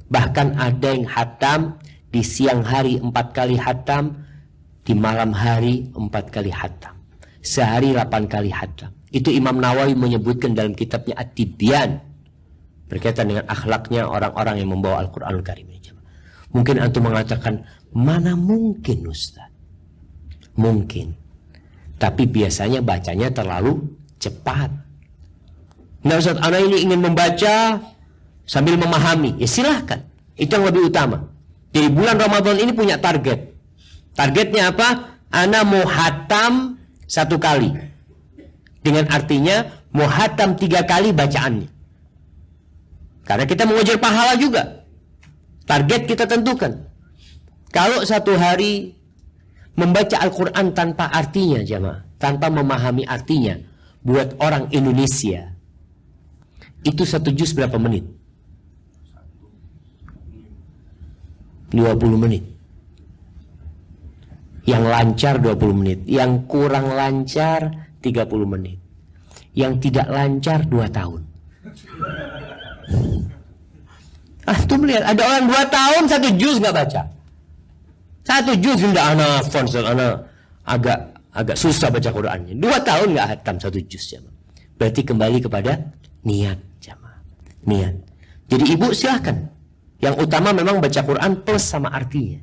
Bahkan ada yang hatam di siang hari 4 kali hatam, di malam hari 4 kali hatam. Sehari 8 kali hatam. Itu Imam Nawawi menyebutkan dalam kitabnya At-Tibyan. Berkaitan dengan akhlaknya orang-orang yang membawa Al-Quranul Karim. Mungkin antum mengatakan, mana mungkin Ustaz? Mungkin. Tapi biasanya bacanya terlalu cepat. Nah Ustaz, anak ini ingin membaca sambil memahami. Ya silahkan. Itu yang lebih utama. Jadi bulan Ramadan ini punya target. Targetnya apa? Ana mau hatam 1 kali. Dengan artinya mau hatam 3 kali bacaannya. Karena kita mengejar pahala juga. Target kita tentukan. Kalau 1 hari membaca Al-Quran tanpa artinya jamaah, tanpa memahami artinya, buat orang Indonesia itu 1 juz berapa menit? 20 menit. Yang lancar 20 menit, yang kurang lancar 30 menit, yang tidak lancar 2 tahun. Tuh melihat ada orang 2 tahun 1 juz nggak baca. 1 juz sudah anak fonsel, anak agak susah baca Qurannya. 2 tahun nggak hatam 1 juz jamaah. Berarti kembali kepada niat jamaah. Niat. Jadi ibu silahkan. Yang utama memang baca Quran plus sama artinya.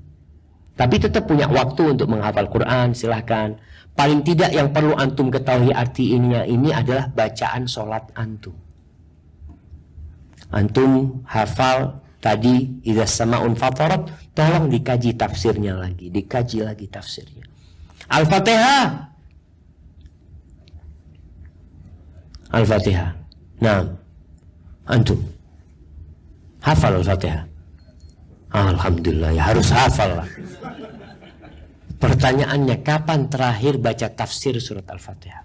Tapi tetap punya waktu untuk menghafal Quran, silahkan. Paling tidak yang perlu antum ketahui arti ini adalah bacaan sholat antum. Antum hafal tadi idza samaun fatarat, tolong dikaji tafsirnya lagi, dikaji lagi tafsirnya. Al-Fatihah. Al-Fatihah. Nah, antum hafal Al-Fatihah. Alhamdulillah, ya harus hafal lah. Pertanyaannya, kapan terakhir baca tafsir surat Al-Fatihah?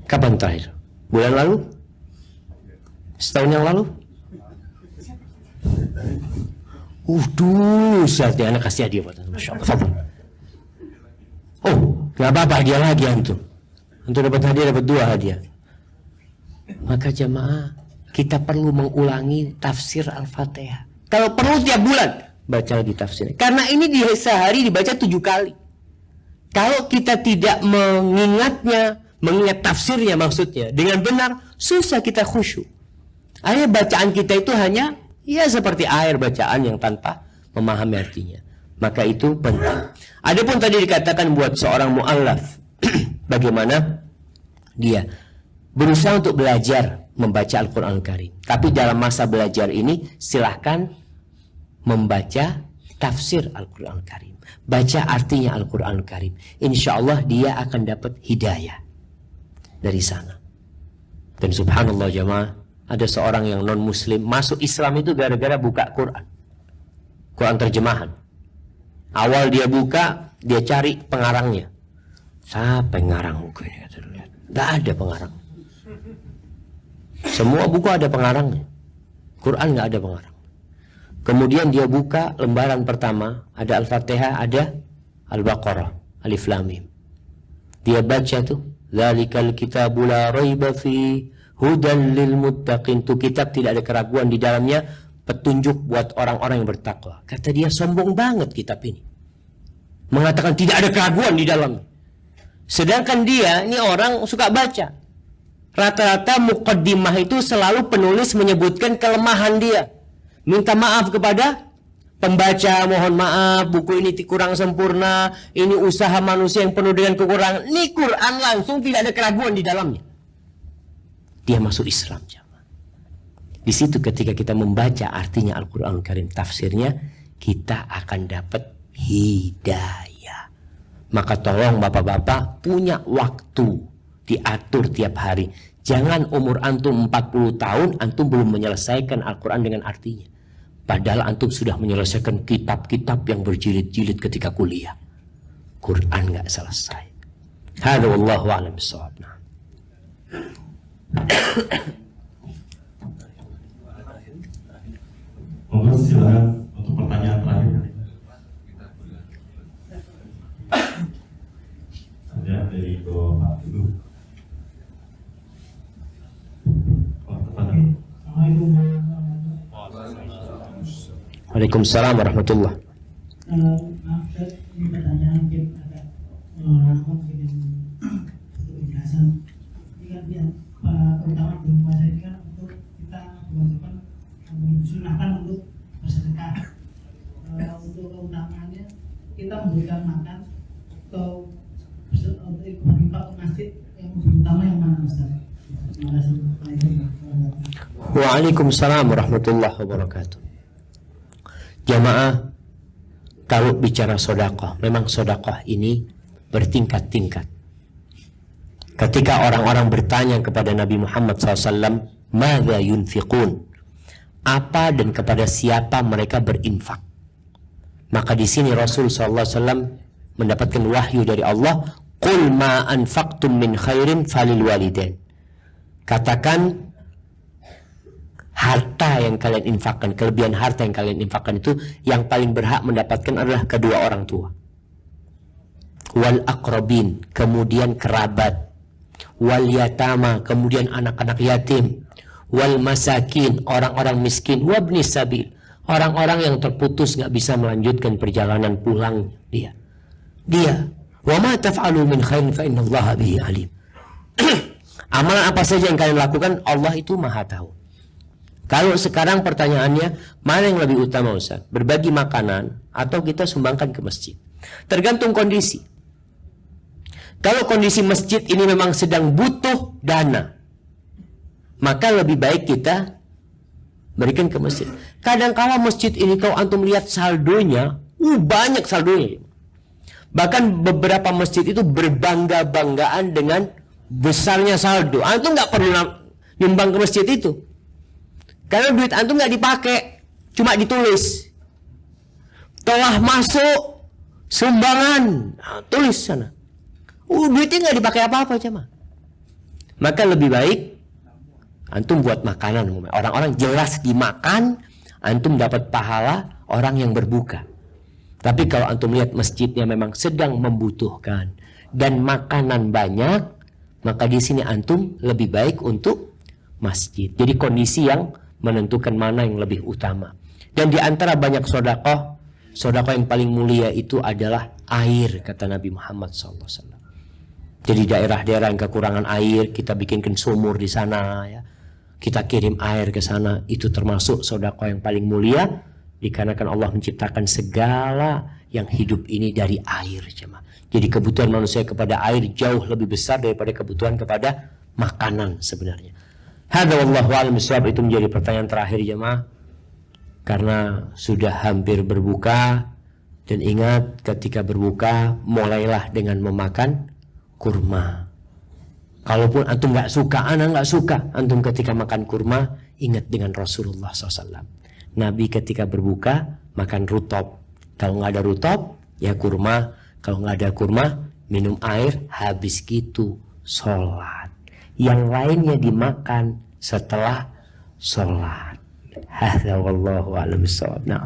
Kapan terakhir? Bulan lalu? Setahun yang lalu? Dulu saatnya anak kasih hadiah buat Masya Allah. Oh, gak apa-apa, hadiah lagi antum. Untuk dapat hadiah, dapat 2 hadiah. Maka jamaah, kita perlu mengulangi tafsir Al-Fatihah. Kalau perlu tiap bulan, baca lagi tafsirnya. Karena ini di sehari dibaca 7 kali. Kalau kita tidak mengingat tafsirnya maksudnya dengan benar, susah kita khusyuk. Akhirnya bacaan kita itu hanya seperti air bacaan yang tanpa memahami artinya. Maka itu penting. Adapun tadi dikatakan buat seorang mu'allaf, bagaimana dia berusaha untuk belajar membaca Al-Quran Al-Karim. Tapi dalam masa belajar ini silahkan membaca tafsir Al-Quran Al-Karim. Baca artinya Al-Quran Al-Karim. Insya Allah dia akan dapat hidayah dari sana. Dan subhanallah jamaah, ada seorang yang non muslim masuk Islam itu gara-gara buka Quran terjemahan. Awal dia buka, dia cari pengarangnya. Siapa yang ngarang buku ini? Tidak ada pengarang. Semua buku ada pengarangnya. Quran nggak ada pengarang. Kemudian dia buka lembaran pertama, ada Al-Fatihah, ada Al-Baqarah, Alif Lam Mim. Dia baca tuh, Dzalikal kitabu la raiba fi hudan lil muttaqin. Itu kitab tidak ada keraguan di dalamnya, petunjuk buat orang-orang yang bertakwa. Kata dia, sombong banget kitab ini, mengatakan tidak ada keraguan di dalamnya. Sedangkan dia, ini orang suka baca. Rata-rata muqaddimah itu selalu penulis menyebutkan kelemahan dia. Minta maaf kepada pembaca, mohon maaf, buku ini kurang sempurna, ini usaha manusia yang penuh dengan kekurangan. Ini Quran langsung tidak ada keraguan di dalamnya. Dia masuk Islam. Di situ ketika kita membaca artinya Al-Quran Al-Karim, tafsirnya, kita akan dapat hidayah. Maka tolong bapak-bapak punya waktu, diatur tiap hari. Jangan umur antum 40 tahun, antum belum menyelesaikan Al-Quran dengan artinya. Padahal antum sudah menyelesaikan kitab-kitab yang berjilid-jilid ketika kuliah. Quran nggak selesai. Hadza wallahu a'lam bissawab. Monggo silakan untuk pertanyaan terakhir. Ada dari Bapak dulu. Waalaikumsalam warahmatullah. Maaf, ini pertanyaan mungkin agak lama mungkin penjelasan. Ini kan yang terutama belum puasa ini kan untuk kita diwajibkan disunahkan untuk bersedekah. Untuk keutamaannya kita memberikan makan atau berinfak ke masjid yang lebih utama yang mana, Ustaz? Terima kasih. Waalaikumsalam warahmatullahi wabarakatuh. Jamaah, kalau bicara sedekah, memang sedekah ini bertingkat-tingkat. Ketika orang-orang bertanya kepada Nabi Muhammad SAW, "Madza yunfiqun?" Apa dan kepada siapa mereka berinfak? Maka di sini Rasul SAW mendapatkan wahyu dari Allah, "Qul ma anfaqtum min khairin falil walidain." Katakan harta yang kalian infakkan, kelebihan harta yang kalian infakkan itu yang paling berhak mendapatkan adalah kedua orang tua. Wal aqrabin, kemudian kerabat. Wal yatama, kemudian anak-anak yatim. Wal masakin, orang-orang miskin. Wabni sabil, orang-orang yang terputus nggak bisa melanjutkan perjalanan pulang dia. Wa ma taf'alu min khairin fa innallaha bihi alim. Amalan apa saja yang kalian lakukan, Allah itu maha tahu. Kalau sekarang pertanyaannya, mana yang lebih utama Ustaz? Berbagi makanan atau kita sumbangkan ke masjid? Tergantung kondisi. Kalau kondisi masjid ini memang sedang butuh dana, maka lebih baik kita berikan ke masjid. Kadang-kala masjid ini kalau antum lihat saldonya, banyak saldonya. Bahkan beberapa masjid itu berbangga-banggaan dengan besarnya saldo. Antum nggak perlu nyumbang ke masjid itu, karena duit antum nggak dipakai, cuma ditulis telah masuk sumbangan, tulis sana. Duitnya nggak dipakai apa-apa cuma. Maka lebih baik antum buat makanan, orang-orang jelas dimakan, antum dapat pahala orang yang berbuka. Tapi kalau antum lihat masjidnya memang sedang membutuhkan dan makanan banyak, maka di sini antum lebih baik untuk masjid. Jadi kondisi yang menentukan mana yang lebih utama. Dan di antara banyak sedekah yang paling mulia itu adalah air, kata Nabi Muhammad SAW. Jadi daerah-daerah yang kekurangan air, kita bikinkan sumur di sana, ya. Kita kirim air ke sana, itu termasuk sedekah yang paling mulia, dikarenakan Allah menciptakan segala yang hidup ini dari air, jemaah. Jadi kebutuhan manusia kepada air jauh lebih besar daripada kebutuhan kepada makanan sebenarnya. Hadza wallahu a'lam bishawab. Itu menjadi pertanyaan terakhir jemaah, karena sudah hampir berbuka. Dan ingat, ketika berbuka mulailah dengan memakan kurma. Kalaupun antum nggak suka, anak nggak suka, antum ketika makan kurma ingat dengan Rasulullah SAW. Nabi ketika berbuka makan rutop. Kalau nggak ada rutop, ya kurma. Kalau nggak ada kurma, minum air, habis gitu sholat. Yang lainnya dimakan setelah sholat. Hadza wallahu a'lam bishawab. Nah.